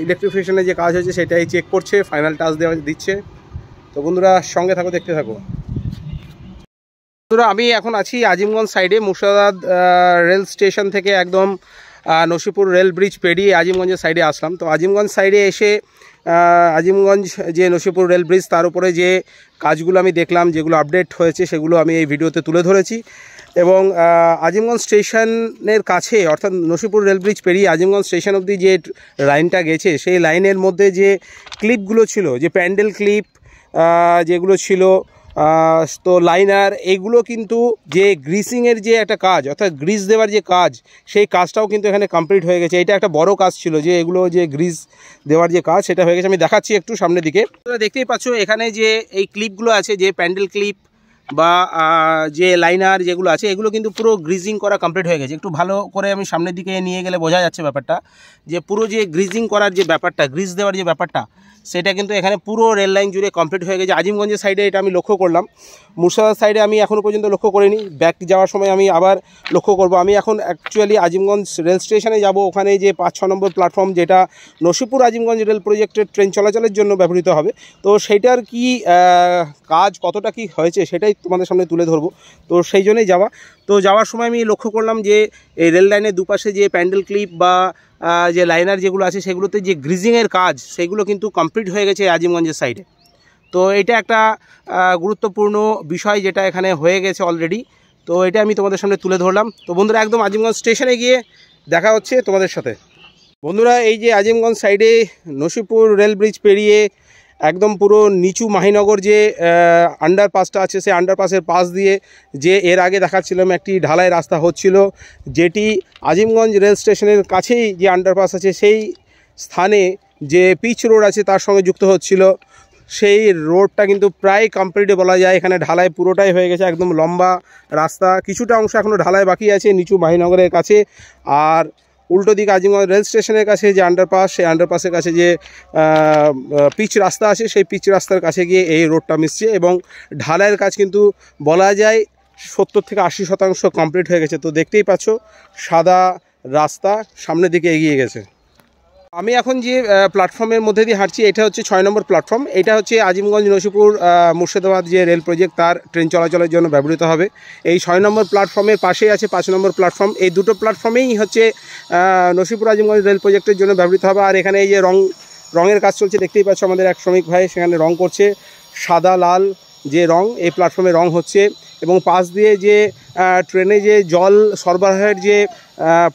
ইলেকট্রিফিকেশনের যে কাজ হয়েছে সেটাই চেক করছে, ফাইনাল টাচ দিচ্ছে। তো বন্ধুরা সঙ্গে থাকো, দেখতে থাকো। বন্ধুরা আমি এখন আছি আজিমগঞ্জ সাইডে, মুর্শিদাবাদ রেল স্টেশন থেকে একদম নসিপুর রেল ব্রিজ পেরিয়ে আজিমগঞ্জের সাইডে আসলাম। তো আজিমগঞ্জ সাইডে এসে আজিমগঞ্জ যে নসিপুর রেল ব্রিজ, তার উপরে যে কাজগুলো আমি দেখলাম, যেগুলো আপডেট হয়েছে সেগুলো আমি এই ভিডিওতে তুলে ধরেছি। এবং আজিমগঞ্জ স্টেশনের কাছে, অর্থাৎ নসিপুর রেল ব্রিজ পেরিয়ে আজিমগঞ্জ স্টেশন অবধি যে লাইনটা গেছে, সেই লাইনের মধ্যে যে ক্লিপগুলো ছিল, যে প্যান্ডেল ক্লিপ যেগুলো ছিল, তো লাইনার, এগুলো কিন্তু যে গ্রিসিংয়ের যে একটা কাজ, অর্থাৎ গ্রিস দেওয়ার যে কাজ, সেই কাজটাও কিন্তু এখানে কমপ্লিট হয়ে গেছে। এটা একটা বড় কাজ ছিল, যে এগুলো যে গ্রিস দেওয়ার যে কাজ, সেটা হয়ে গেছে। আমি দেখাচ্ছি একটু সামনের দিকে। তোমরা দেখতেই পাচ্ছ এখানে যে এই ক্লিপগুলো আছে, যে প্যান্ডেল ক্লিপ বা যে লাইনার যেগুলো আছে, এগুলো কিন্তু পুরো গ্রিজিং করা কমপ্লিট হয়ে গেছে। একটু ভালো করে আমি সামনের দিকে নিয়ে গেলে বোঝা যাচ্ছে ব্যাপারটা, যে পুরো যে গ্রিজিং করার যে ব্যাপারটা, গ্রিস দেওয়ার যে ব্যাপারটা, সেটা কিন্তু এখানে পুরো রেল লাইন জুড়ে কমপ্লিট হয়ে গেছে। আজিমগঞ্জের সাইডে এটা আমি লক্ষ্য করলাম, মুর্শিদাবাদ সাইডে আমি এখনও পর্যন্ত লক্ষ্য করিনি। ব্যাক যাওয়ার সময় আমি আবার লক্ষ্য করব। আমি এখন অ্যাকচুয়ালি আজিমগঞ্জ রেল স্টেশনে যাব। ওখানে যে 5-6 নম্বর প্ল্যাটফর্ম, যেটা নসিপুর আজিমগঞ্জ রেল প্রজেক্টের ট্রেন চলাচলের জন্য ব্যবহৃত হবে, তো সেইটার কি কাজ কতটা কি হয়েছে সেটাই তোমাদের সামনে তুলে ধরবো। তো সেই জন্যই যাওয়া। তো যাওয়ার সময় আমি লক্ষ্য করলাম যে এই রেল লাইনের দুপাশে যে প্যান্ডেল ক্লিপ বা যে লাইনার যেগুলো আছে, সেগুলোতে যে গ্রিজিংয়ের কাজ, সেগুলো কিন্তু কমপ্লিট হয়ে গেছে আজিমগঞ্জের সাইডে। তো এটা একটা গুরুত্বপূর্ণ বিষয়, যেটা এখানে হয়ে গেছে অলরেডি। তো এটা আমি তোমাদের সামনে তুলে ধরলাম। তো বন্ধুরা একদম আজিমগঞ্জ স্টেশনে গিয়ে দেখা হচ্ছে তোমাদের সাথে। বন্ধুরা এই যে আজিমগঞ্জ সাইডে নসিপুর রেল ব্রিজ পেরিয়ে একদম পুরো নিচু মাহিনগর যে আন্ডারপাসটা আছে, সেই আন্ডারপাসের পাশ দিয়ে যে এর আগে দেখাচ্ছিলাম একটি ঢালাই রাস্তা হচ্ছিল, যেটি আজিমগঞ্জ রেল স্টেশনের কাছেই যে আন্ডারপাস আছে, সেই স্থানে যে পিচ রোড আছে তার সঙ্গে যুক্ত হচ্ছিল, সেই রোডটা কিন্তু প্রায় কমপ্লিট বলা যায়। এখানে ঢালাই পুরোটাই হয়ে গেছে, একদম লম্বা রাস্তা। কিছুটা অংশ এখনও ঢালাই বাকি আছে নিচু মাহিনগরের কাছে। আর উল্টো দিকে আজিমগঞ্জ রেল স্টেশনের কাছে যে আন্ডারপাস, সেই আন্ডারপাসের কাছে যে পিচ রাস্তা আছে, সেই পিচ রাস্তার কাছে গিয়ে এই রোডটা মিশছে। এবং ঢালাইয়ের কাজ কিন্তু বলা যায় 70 থেকে 80% কমপ্লিট হয়ে গেছে। তো দেখতেই পাচ্ছ সাদা রাস্তা সামনের দিকে এগিয়ে গেছে। আমি এখন যে প্ল্যাটফর্মের মধ্যে দিয়ে হাঁটছি, এটা হচ্ছে 6 নম্বর প্ল্যাটফর্ম। এটা হচ্ছে আজিমগঞ্জ নসিপুর মুর্শিদাবাদ যে রেল প্রজেক্ট, তার ট্রেন চলাচলের জন্য ব্যবহৃত হবে। এই 6 নম্বর প্ল্যাটফর্মের পাশেই আছে 5 নম্বর প্ল্যাটফর্ম। এই দুটো প্ল্যাটফর্মেই হচ্ছে নসিপুর আজিমগঞ্জ রেল প্রজেক্টের জন্য ব্যবহৃত হবে। আর এখানে এই যে রঙের কাজ চলছে, দেখতেই পাচ্ছ আমাদের এক শ্রমিক ভাই সেখানে রং করছে। সাদা লাল যে রং, এই প্ল্যাটফর্মে রং হচ্ছে। এবং পাশ দিয়ে যে ট্রেনে যে জল সরবরাহের যে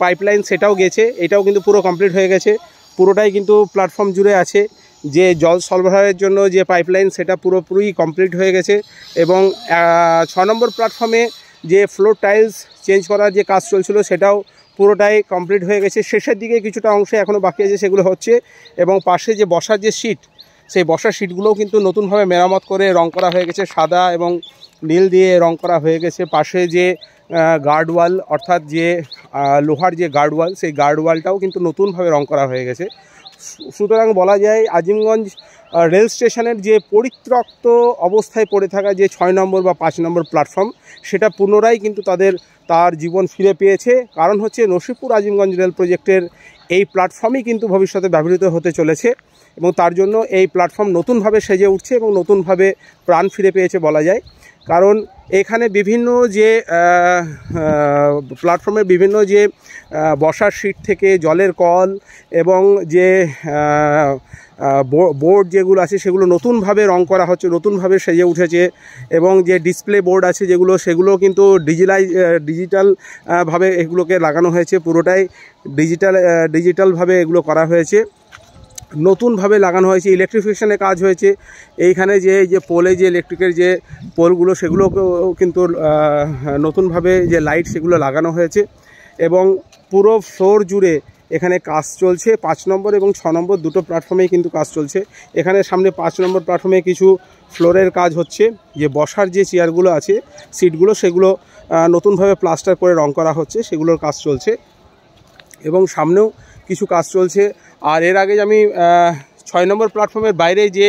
পাইপলাইন, সেটাও গেছে। এটাও কিন্তু পুরো কমপ্লিট হয়ে গেছে। পুরোটাই কিন্তু প্ল্যাটফর্ম জুড়ে আছে। যে জল সরবরাহের জন্য যে পাইপলাইন, সেটা পুরোপুরি কমপ্লিট হয়ে গেছে। এবং 6 নম্বর প্ল্যাটফর্মে যে ফ্লোর টাইলস চেঞ্জ করার যে কাজ চলছিল, সেটাও পুরোটাই কমপ্লিট হয়ে গেছে। শেষের দিকে কিছুটা অংশে এখনও বাকি আছে, সেগুলো হচ্ছে। এবং পাশে যে বসার যে সিট, সেই বসার সিটগুলোও কিন্তু নতুনভাবে মেরামত করে রং করা হয়ে গেছে, সাদা এবং নীল দিয়ে রং করা হয়ে গেছে। পাশে যে গার্ডওয়াল, অর্থাৎ যে লোহার যে গার্ডওয়াল, সেই গার্ডওয়ালটাও কিন্তু নতুনভাবে রং করা হয়ে গেছে। সুতরাং বলা যায় আজিমগঞ্জ রেল স্টেশনের যে পরিত্যক্ত অবস্থায় পড়ে থাকা যে 6 নম্বর বা 5 নম্বর প্ল্যাটফর্ম, সেটা পুনরায় কিন্তু তার জীবন ফিরে পেয়েছে। কারণ হচ্ছে নসিপুর আজিমগঞ্জ রেল প্রজেক্টের এই প্ল্যাটফর্মই কিন্তু ভবিষ্যতে ব্যবহৃত হতে চলেছে। এবং তার জন্য এই প্ল্যাটফর্ম নতুনভাবে সেজে উঠছে এবং নতুনভাবে প্রাণ ফিরে পেয়েছে বলা যায়। কারণ এখানে বিভিন্ন যে প্ল্যাটফর্মের বিভিন্ন যে বসার সিট থেকে জলের কল এবং যে বোর্ড যেগুলো আছে সেগুলো নতুনভাবে রং করা হচ্ছে, নতুনভাবে সেজে উঠেছে। এবং যে ডিসপ্লে বোর্ড আছে সেগুলো কিন্তু ডিজিটাল ভাবে এগুলোকে লাগানো হয়েছে, পুরোটাই ডিজিটালভাবে এগুলো করা হয়েছে, নতুনভাবে লাগানো হয়েছে। ইলেকট্রিফিকেশনের কাজ হয়েছে এইখানে, যে পোলে যে ইলেকট্রিকের যে পোলগুলো সেগুলোকেও কিন্তু নতুনভাবে যে লাইট সেগুলো লাগানো হয়েছে। এবং পুরো ফ্লোর জুড়ে এখানে কাজ চলছে। 5 নম্বর এবং 6 নম্বর দুটো প্ল্যাটফর্মেই কিন্তু কাজ চলছে। এখানে সামনে 5 নম্বর প্ল্যাটফর্মে কিছু ফ্লোরের কাজ হচ্ছে, যে বসার যে চেয়ারগুলো আছে সিটগুলো সেগুলো নতুনভাবে প্লাস্টার করে রং করা হচ্ছে, সেগুলোর কাজ চলছে। এবং সামনেও কিছু কাজ চলছে। আর এর আগে আমি 6 নম্বর প্ল্যাটফর্মের বাইরে যে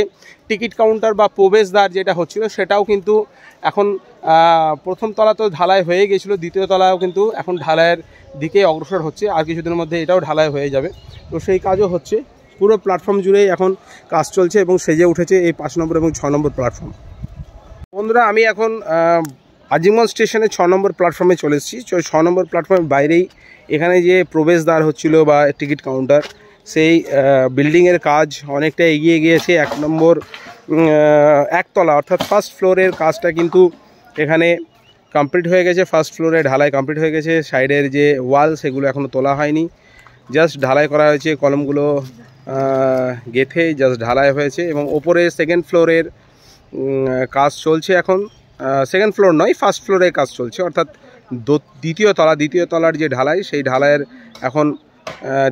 টিকিট কাউন্টার বা প্রবেশদ্বার যেটা হচ্ছিল সেটাও কিন্তু এখন প্রথম তলা তো ঢালাই হয়ে গেছিলো, দ্বিতীয় তলাও কিন্তু এখন ঢালাইয়ের দিকে অগ্রসর হচ্ছে। আর কিছুদিনের মধ্যে এটাও ঢালাই হয়ে যাবে, তো সেই কাজও হচ্ছে। পুরো প্ল্যাটফর্ম জুড়েই এখন কাজ চলছে এবং সেজে উঠেছে এই 5 নম্বর এবং 6 নম্বর প্ল্যাটফর্ম। বন্ধুরা, আমি এখন আজিমগঞ্জ স্টেশনে 6 নম্বর প্ল্যাটফর্মে চলে এসেছি। 6 নম্বর প্ল্যাটফর্মের বাইরেই এখানে যে প্রবেশদ্বার হচ্ছিল বা টিকিট কাউন্টার, সেই বিল্ডিংয়ের কাজ অনেকটা এগিয়ে গিয়েছে। 1 নম্বর একতলা অর্থাৎ ফার্স্ট ফ্লোরের কাজটা কিন্তু এখানে কমপ্লিট হয়ে গেছে। ফার্স্ট ফ্লোরে ঢালাই কমপ্লিট হয়ে গেছে। সাইডের যে ওয়াল সেগুলো এখনও তোলা হয়নি, জাস্ট ঢালাই করা হয়েছে, কলমগুলো গেথে জাস্ট ঢালাই হয়েছে। এবং ওপরে সেকেন্ড ফ্লোরের কাজ চলছে এখন। সেকেন্ড ফ্লোর নয়, ফার্স্ট ফ্লোরের কাজ চলছে, অর্থাৎ দ্বিতীয় তলার যে ঢালাই, সেই ঢালাইয়ের এখন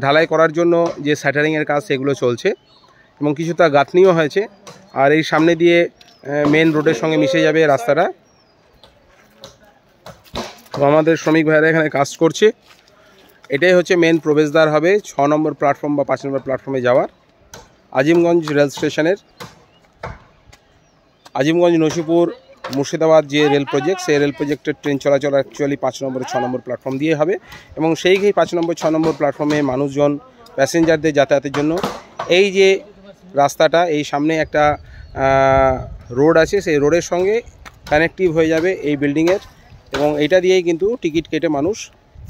ঢালাই করার জন্য যে স্যাটারিংয়ের কাজ সেগুলো চলছে এবং কিছুটা গাঁথনিও হয়েছে। আর এই সামনে দিয়ে মেন রোডের সঙ্গে মিশে যাবে রাস্তাটা। তো আমাদের শ্রমিক ভাইরা এখানে কাজ করছে। এটাই হচ্ছে মেন প্রবেশদ্বার হবে 6 নম্বর প্ল্যাটফর্ম বা 5 নম্বর প্ল্যাটফর্মে যাওয়ার আজিমগঞ্জ রেল স্টেশনের। আজিমগঞ্জ নসিপুর মুর্শিদাবাদ যে রেল প্রজেক্ট, সেই রেল প্রজেক্টের ট্রেন চলাচল অ্যাকচুয়ালি 5 নম্বর 6 নম্বর প্ল্যাটফর্ম দিয়ে হবে। এবং সেই 5 নম্বর 6 নম্বর প্ল্যাটফর্মে মানুষজন প্যাসেঞ্জারদের যাতায়াতের জন্য এই যে রাস্তাটা, এই সামনে একটা রোড আছে, সেই রোডের সঙ্গে কানেক্টিভ হয়ে যাবে এই বিল্ডিংয়ের। এবং এইটা দিয়েই কিন্তু টিকিট কেটে মানুষ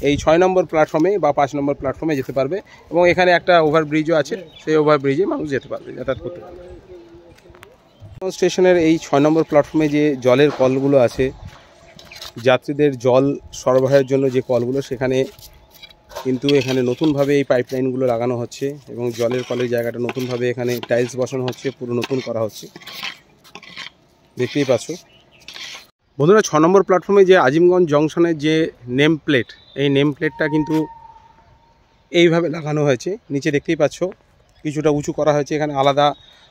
এই 6 নম্বর প্ল্যাটফর্মে বা 5 নম্বর প্ল্যাটফর্মে যেতে পারবে। এবং এখানে একটা ওভারব্রিজও আছে, সেই ওভারব্রিজে মানুষ যেতে পারবে, যাতায়াত করতে পারবে। স্টেশনের এই 6 নম্বর প্ল্যাটফর্মে যে জলের কলগুলো আছে, যাত্রীদের জল সরবরাহের জন্য যে কলগুলো, সেখানে কিন্তু এখানে নতুনভাবে এই পাইপলাইনগুলো লাগানো হচ্ছে এবং জলের কলের জায়গাটা নতুনভাবে এখানে টাইলস বসানো হচ্ছে, পুরো নতুন করা হচ্ছে, দেখতেই পাচ্ছ। বন্ধুরা, 6 নম্বর প্ল্যাটফর্মে যে আজিমগঞ্জ জংশনের যে নেম প্লেট, এই নেম প্লেটটা কিন্তু এইভাবে লাগানো হয়েছে। নিচে দেখতেই পাচ্ছ কিছুটা উঁচু করা হয়েছে। এখানে আলাদা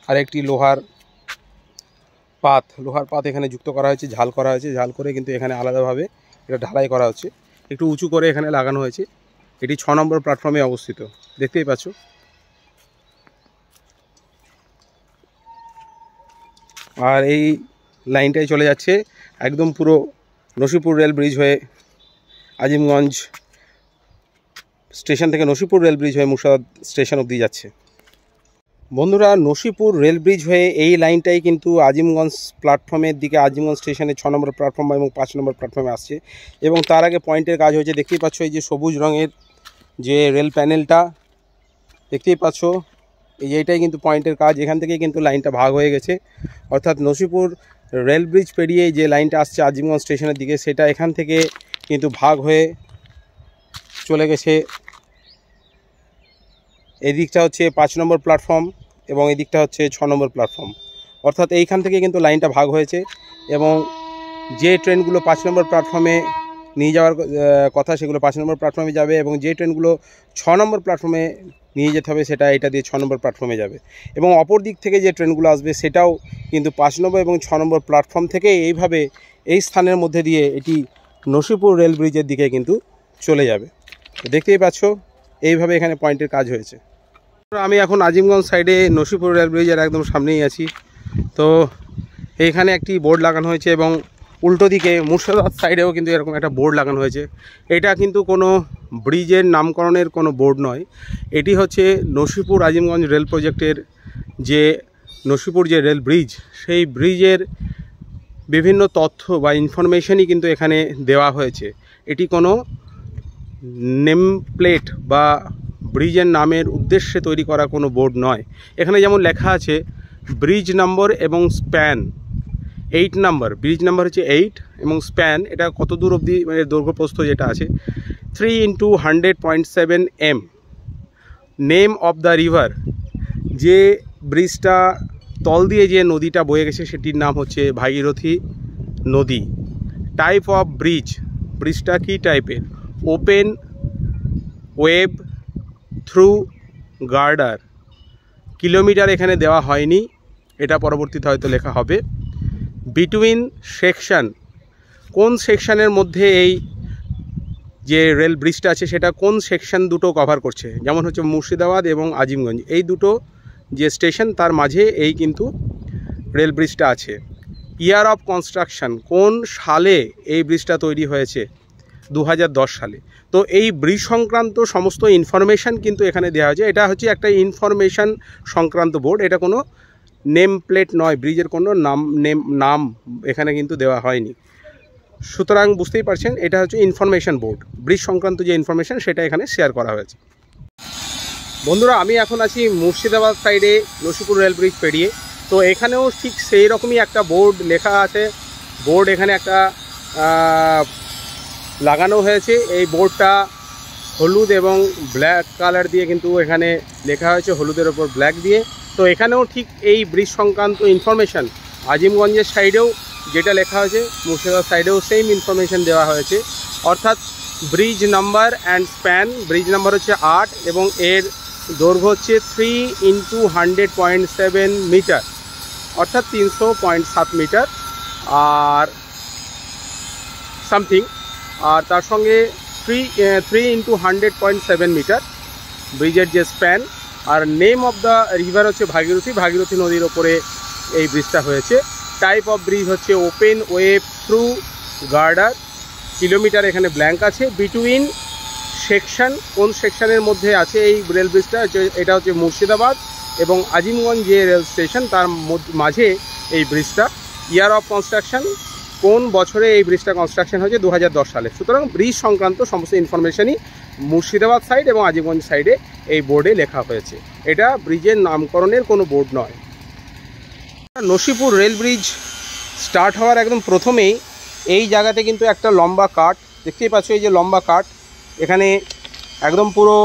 আরেকটি লোহার পাত এখানে যুক্ত করা হয়েছে, ঝাল করা হয়েছে। ঝাল করে কিন্তু এখানে আলাদাভাবে এটা ঢালাই করা হচ্ছে, একটু উঁচু করে এখানে লাগানো হয়েছে। এটি 6 নম্বর প্ল্যাটফর্মে অবস্থিত, দেখতেই পাচ্ছ। আর এই লাইনটাই চলে যাচ্ছে একদম পুরো নসিপুর রেল ব্রিজ হয়ে আজিমগঞ্জ স্টেশন থেকে নসিপুর রেল ব্রিজ হয়ে মুর্শিদাবাদ স্টেশন অবধি যাচ্ছে। বন্ধুরা, নসিপুর রেল ব্রিজ হয়ে এই লাইনটাই কিন্তু আজিমগঞ্জ প্ল্যাটফর্মের দিকে, আজিমগঞ্জ স্টেশনের 6 নম্বর প্ল্যাটফর্ম এবং 5 নম্বর প্ল্যাটফর্মে আসছে। এবং তার আগে পয়েন্টের কাজ হয়েছে, দেখতেই পাচ্ছ। এই যে সবুজ রঙের যে রেল প্যানেলটা দেখতেই পাচ্ছ, এইটাই কিন্তু পয়েন্টের কাজ। এখান থেকে কিন্তু লাইনটা ভাগ হয়ে গেছে, অর্থাৎ নসিপুর রেল ব্রিজ পেরিয়ে যে লাইনটা আসছে আজিমগঞ্জ স্টেশনের দিকে, সেটা এখান থেকে কিন্তু ভাগ হয়ে চলে গেছে। এই দিকটা হচ্ছে 5 নম্বর প্ল্যাটফর্ম এবং এই দিকটা হচ্ছে 6 নম্বর প্ল্যাটফর্ম, অর্থাৎ এইখান থেকে কিন্তু লাইনটা ভাগ হয়েছে। এবং যে ট্রেনগুলো 5 নম্বর প্ল্যাটফর্মে নিয়ে যাওয়ার কথা, সেগুলো 5 নম্বর প্ল্যাটফর্মে যাবে। এবং যে ট্রেনগুলো 6 নম্বর প্ল্যাটফর্মে নিয়ে যেতে হবে, সেটা এটা দিয়ে 6 নম্বর প্ল্যাটফর্মে যাবে। এবং অপর দিক থেকে যে ট্রেনগুলো আসবে, সেটাও কিন্তু 5 নম্বর এবং 6 নম্বর প্ল্যাটফর্ম থেকে এইভাবে এই স্থানের মধ্যে দিয়ে এটি নসিপুর রেল ব্রিজের দিকে কিন্তু চলে যাবে। তো দেখতেই পাচ্ছ, এইভাবে এখানে পয়েন্টের কাজ হয়েছে। আমি এখন আজিমগঞ্জ সাইডে নসিপুর রেল ব্রিজের একদম সামনেই আছি। তো এইখানে একটি বোর্ড লাগানো হয়েছে এবং উল্টো দিকে মুর্শিদাবাদ সাইডেও কিন্তু এরকম একটা বোর্ড লাগানো হয়েছে। এটা কিন্তু কোনো ব্রিজের নামকরণের কোনো বোর্ড নয়, এটি হচ্ছে নসিপুর আজিমগঞ্জ রেল প্রজেক্টের যে নসিপুর যে রেল ব্রিজ, সেই ব্রিজের বিভিন্ন তথ্য বা ইনফরমেশনই কিন্তু এখানে দেওয়া হয়েছে। এটি কোনো নেম প্লেট বা ব্রিজের নামের উদ্দেশ্যে তৈরি করা কোনো বোর্ড নয়। এখানে যেমন লেখা আছে ব্রিজ নম্বর এবং স্প্যান 8 নাম্বার, ব্রিজ নাম্বার হচ্ছে 8 এবং স্প্যান এটা কত দূর অবধি মানে দৈর্ঘ্যপ্রস্থ যেটা আছে 3 × 100.7 m। Name of the river, যে ব্রিজটা তল দিয়ে যে নদীটা বয়ে গেছে সেটির নাম হচ্ছে ভাগীরথী নদী। টাইপ অফ ব্রিজ, ব্রিজটা কী টাইপের? Open, web, through, girder. Kilometre এখানে দেওয়া হয়নি, এটা পরবর্তীতে হয়তো লেখা হবে। বিটুইন সেকশন, কোন সেকশনের মধ্যে এই যে রেল ব্রিজটা আছে সেটা কোন সেকশন দুটো কভার করছে, যেমন হচ্ছে মুর্শিদাবাদ এবং আজিমগঞ্জ, এই দুটো যে স্টেশন তার মাঝে এই কিন্তু রেল ব্রিজটা আছে। ইয়ার অফ কনস্ট্রাকশন, কোন সালে এই ব্রিজটা তৈরি হয়েছে? 2010 সালে। তো এই ব্রিজ সংক্রান্ত সমস্ত ইনফরমেশান কিন্তু এখানে দেওয়া হয়েছে। এটা হচ্ছে একটা ইনফরমেশান সংক্রান্ত বোর্ড, এটা কোনো নেম প্লেট নয়, ব্রিজের কোনো নাম এখানে কিন্তু দেওয়া হয়নি। সুতরাং বুঝতেই পারছেন এটা হচ্ছে ইনফরমেশান বোর্ড, ব্রিজ সংক্রান্ত যে ইনফরমেশান সেটা এখানে শেয়ার করা হয়েছে। বন্ধুরা, আমি এখন আছি মুর্শিদাবাদ সাইডে নসিপুর রেল ব্রিজ পেরিয়ে। তো এখানেও ঠিক সেই রকমই একটা বোর্ড লেখা আছে, বোর্ড এখানে একটা লাগানো হয়েছে। এই বোর্ডটা হলুদ এবং ব্ল্যাক কালার দিয়ে কিন্তু এখানে লেখা হয়েছে, হলুদের ওপর ব্ল্যাক দিয়ে। তো এখানেও ঠিক এই ব্রিজ সংক্রান্ত ইনফরমেশান আজিমগঞ্জের সাইডেও যেটা লেখা হয়েছে মুর্শিদাবাদ সাইডেও সেম ইনফরমেশান দেওয়া হয়েছে। অর্থাৎ bridge number and span, bridge number হচ্ছে 8 এবং এর দৈর্ঘ্য হচ্ছে 3 × 100.7 মিটার, অর্থাৎ 300.7 মিটার আর সামথিং। আর তার সঙ্গে 3 × 100.7 মিটার ব্রিজের যে স্প্যান। আর নেম অফ দ্য রিভার হচ্ছে ভাগীরথী, ভাগীরথী নদীর ওপরে এই ব্রিজটা হয়েছে। টাইপ অফ ব্রিজ হচ্ছে open, web, through, girder. Kilometre এখানে ব্ল্যাঙ্ক আছে। বিটুইন সেকশন, কোন সেকশনের মধ্যে আছে এই রেল ব্রিজটা? এটা হচ্ছে মুর্শিদাবাদ এবং আজিমগঞ্জ যে রেল স্টেশন তার মাঝে এই ব্রিজটা। ইয়ার অফ কনস্ট্রাকশন, কোন বছরে এই ব্রিজটা কনস্ট্রাকশন হয়েছে? 2010 সালে। সুতরাং ব্রিজ সংক্রান্ত সমস্ত ইনফরমেশনই মুর্শিদাবাদ সাইড এবং আজিমগঞ্জ সাইডে এই বোর্ডে লেখা হয়েছে। এটা ব্রিজের নামকরণের কোনো বোর্ড নয়। নসিপুর রেল ব্রিজ স্টার্ট হওয়ার একদম প্রথমেই এই জায়গাতে কিন্তু একটা লম্বা কাঠ দেখতেই পাচ্ছ, এই যে লম্বা কাঠ এখানে একদম পুরো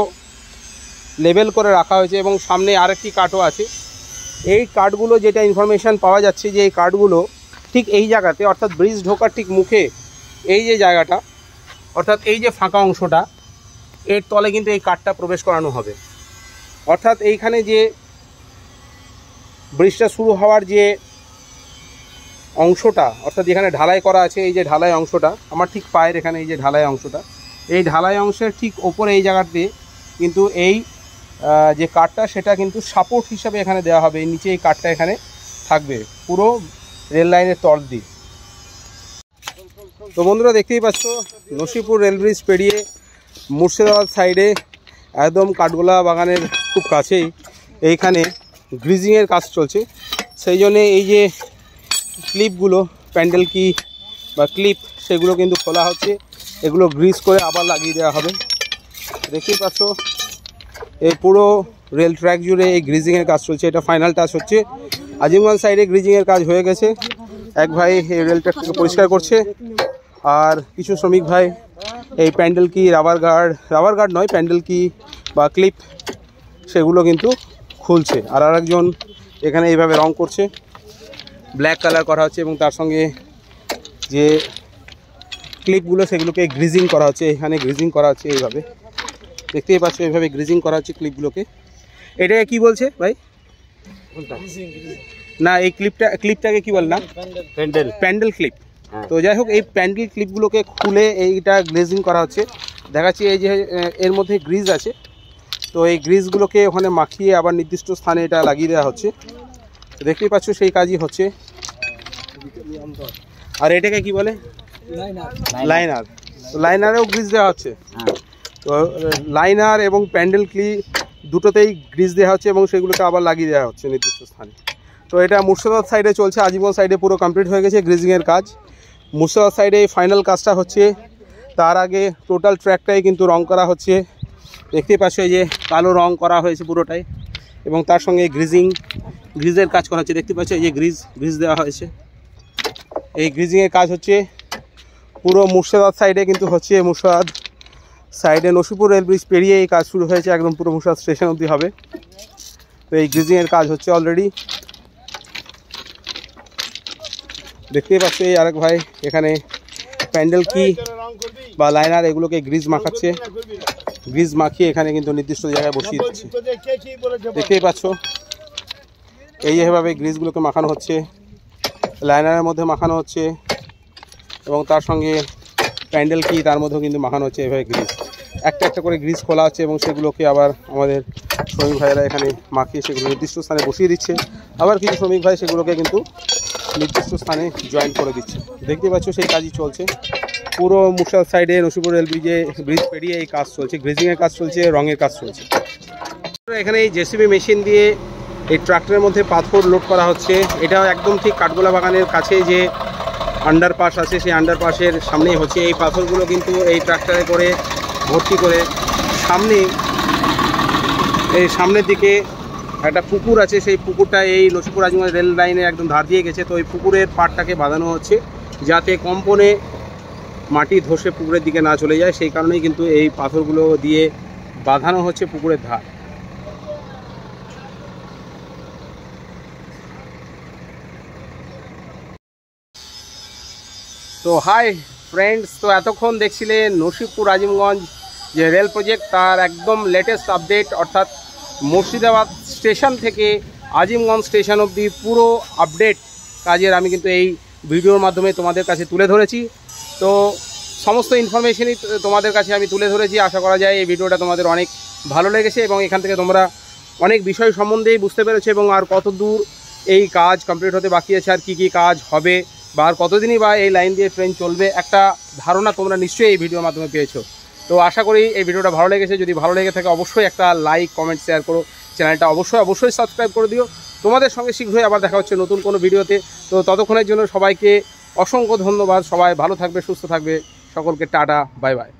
লেবেল করে রাখা হয়েছে এবং সামনে আরেকটি কাঠও আছে। এই কাঠগুলো যেটা ইনফরমেশান পাওয়া যাচ্ছে যে এই কাঠগুলো ঠিক এই জায়গাতে, অর্থাৎ ব্রিজ ঢোকার ঠিক মুখে এই যে জায়গাটা, অর্থাৎ এই যে ফাঁকা অংশটা, এর তলে কিন্তু এই কাঠটা প্রবেশ করানো হবে। অর্থাৎ এইখানে যে ব্রিজটা শুরু হওয়ার যে অংশটা, অর্থাৎ যেখানে ঢালাই করা আছে, এই যে ঢালাই অংশটা আমার ঠিক পায়ের এখানে, এই যে ঢালাই অংশটা, এই ঢালাই অংশের ঠিক ওপরে এই জায়গাতে কিন্তু এই যে কাঠটা সেটা কিন্তু সাপোর্ট হিসাবে এখানে দেওয়া হবে। এই নিচে এই কাঠটা এখানে থাকবে পুরো রেল লাইনের তল দিয়ে। তো বন্ধুরা দেখতেই পাচ্ছ নসিপুর রেল ব্রিজ পেরিয়ে মুর্শিদাবাদ সাইডে একদম কাঠগোলা বাগানের খুব কাছেই এইখানে গ্রিজিংয়ের কাজ চলছে। সেই জন্যে এই যে ক্লিপগুলো, প্যান্ডেল কি বা ক্লিপ, সেগুলো কিন্তু খোলা হচ্ছে, এগুলো গ্রিজ করে আবার লাগিয়ে দেওয়া হবে। দেখতেই পাচ্ছ এই পুরো রেল ট্র্যাক জুড়ে এই গ্রিজিংয়ের কাজ চলছে। এটা ফাইনাল টাচ হচ্ছে। আজিমগঞ্জ সাইডে গ্রিজিংয়ের কাজ হয়ে গেছে, এক ভাই এই রেল ট্র্যাকটাকে পরিষ্কার করছে আর কিছু শ্রমিক ভাই এই প্যান্ডেল কি, রাবার গার্ড নয়, প্যান্ডেল কি বা ক্লিপ সেগুলো কিন্তু খুলছে। আর আরেকজন এখানে এইভাবে রং করছে, ব্ল্যাক কালার করা হচ্ছে এবং তার সঙ্গে যে ক্লিপগুলো সেগুলোকে গ্রিজিং করা হচ্ছে। এখানে গ্রিজিং করা হচ্ছে এইভাবে, দেখতেই পাচ্ছ এইভাবে গ্রিজিং করা হচ্ছে ক্লিপগুলোকে। এটাকে কি বলছে ভাই? না, এই ক্লিপটাকে কি বল না? প্যান্ডেল ক্লিপ। তো যাই হোক, এই প্যান্ডেল ক্লিপগুলোকে খুলে এইটা গ্লেজিং করা হচ্ছে। দেখাচ্ছি এই যে এর মধ্যে গ্রিজ আছে, তো এই গ্রিজগুলোকে ওখানে মাখিয়ে আবার নির্দিষ্ট স্থানে এটা লাগিয়ে দেওয়া হচ্ছে। দেখতেই পাচ্ছ সেই কাজই হচ্ছে। আর এটাকে কি বলে? লাইনার। লাইনারেও গ্রিজ দেওয়া হচ্ছে। তো লাইনার এবং প্যান্ডেল ক্লিপ দুটোতেই গ্রিজ দেওয়া হচ্ছে এবং সেগুলোকে আবার লাগিয়ে দেওয়া হচ্ছে নির্দিষ্ট স্থানে। তো এটা মুর্শিদাবাদ সাইডে চলছে, আজিমগঞ্জ সাইডে পুরো কমপ্লিট হয়ে গেছে গ্রিজিংয়ের কাজ। মুর্শিদাবাদ সাইডে এই ফাইনাল কাজটা হচ্ছে, তার আগে টোটাল ট্র্যাকটাই কিন্তু রং করা হচ্ছে। দেখতেই পাচ্ছ এই যে কালো রং করা হয়েছে পুরোটাই, এবং তার সঙ্গে গ্রিজের কাজ করা হচ্ছে। দেখতে পাচ্ছ এই যে গ্রিজ দেওয়া হয়েছে। এই গ্রিজিংয়ের কাজ হচ্ছে পুরো মুর্শিদাবাদ সাইডে কিন্তু হচ্ছে। মুর্শিদাবাদ সাইডে নসিপুর রেল ব্রিজ পেরিয়ে এই কাজ শুরু হয়েছে, একদম পুরো মুর্শিদাবাদ স্টেশন অবধি হবে। তো এই গ্রিজিংয়ের কাজ হচ্ছে অলরেডি। দেখতেই পাচ্ছ এই আরেক ভাই এখানে প্যান্ডেল কি বা লাইনার এগুলোকে গ্রিজ মাখাচ্ছে। গ্রিজ মাখিয়ে এখানে কিন্তু নির্দিষ্ট জায়গায় বসিয়ে দিচ্ছে। দেখতেই পাচ্ছ এই যেভাবে গ্রিজগুলোকে মাখানো হচ্ছে, লাইনারের মধ্যে মাখানো হচ্ছে, এবং তার সঙ্গে প্যান্ডেল কি তার মধ্যেও কিন্তু মাখানো হচ্ছে। এভাবে গ্রিজ একটা একটা করে গ্রিজ খোলা হচ্ছে, এবং সেগুলোকে আবার আমাদের শ্রমিক ভাইয়েরা এখানে মাখিয়ে সেগুলো নির্দিষ্ট স্থানে বসিয়ে দিচ্ছে। আবার কিছু শ্রমিক ভাই সেগুলোকে কিন্তু নির্দিষ্ট স্থানে জয়েন করে দিচ্ছে। দেখতে পাচ্ছ সেই কাজই চলছে পুরো মুর্শিদাবাদ সাইডে নসিপুর রেল ব্রিজ পেরিয়ে এই কাজ চলছে। গ্রিজিংয়ের কাজ চলছে, রঙের কাজ চলছে। এখানে এই জেসিবি মেশিন দিয়ে এই ট্রাক্টরের মধ্যে পাথর লোড করা হচ্ছে। এটা একদম ঠিক কাঠগোলা বাগানের কাছে যে আন্ডারপাস আছে, সেই আন্ডারপাসের সামনেই হচ্ছে। এই পাথরগুলো কিন্তু এই ট্রাক্টরে করে ভর্তি করে সামনের দিকে একটা পুকুর আছে, সেই পুকুরটা এই নসিপুর আজিমগঞ্জ রেল লাইনে একদম ধার দিয়ে গেছে। তো ওই পুকুরের পাড়টাকে বাঁধানো হচ্ছে যাতে কম্পনে মাটি ধসে পুকুরের দিকে না চলে যায়, সেই কারণেই কিন্তু এই পাথরগুলো দিয়ে বাঁধানো হচ্ছে পুকুরের ধার। তো হাই ফ্রেন্ডস, তো এতক্ষণ দেখছিলেন নসিপুর আজিমগঞ্জ যে রেল প্রজেক্ট তার একদম লেটেস্ট আপডেট, অর্থাৎ মুর্শিদাবাদ স্টেশন থেকে আজিমগঞ্জ স্টেশন অবধি পুরো আপডেট কাজের আমি কিন্তু এই ভিডিওর মাধ্যমে তোমাদের কাছে তুলে ধরেছি। তো সমস্ত ইনফরমেশনই তোমাদের কাছে আমি তুলে ধরেছি। আশা করা যায় এই ভিডিওটা তোমাদের অনেক ভালো লেগেছে, এবং এখান থেকে তোমরা অনেক বিষয় সম্বন্ধেই বুঝতে পেরেছো, এবং আর কত দূর এই কাজ কমপ্লিট হতে বাকি আছে, আর কী কী কাজ হবে, বা আর কতদিনই বা এই লাইন দিয়ে ট্রেন চলবে, একটা ধারণা তোমরা নিশ্চয়ই এই ভিডিওর মাধ্যমে পেয়েছো। তো আশা করি এই ভিডিওটা ভালো লেগেছে। যদি ভালো লেগে থাকে অবশ্যই একটা লাইক, কমেন্ট, শেয়ার করো। চ্যানেলটা অবশ্যই সাবস্ক্রাইব করে দিও। তোমাদের সঙ্গে শীঘ্রই আবার দেখা হচ্ছে নতুন কোনো ভিডিওতে। তো ততক্ষণের জন্য সবাইকে অসংখ্য ধন্যবাদ। সবাই ভালো থাকবে, সুস্থ থাকবে। সকলকে টাটা, বাই বাই।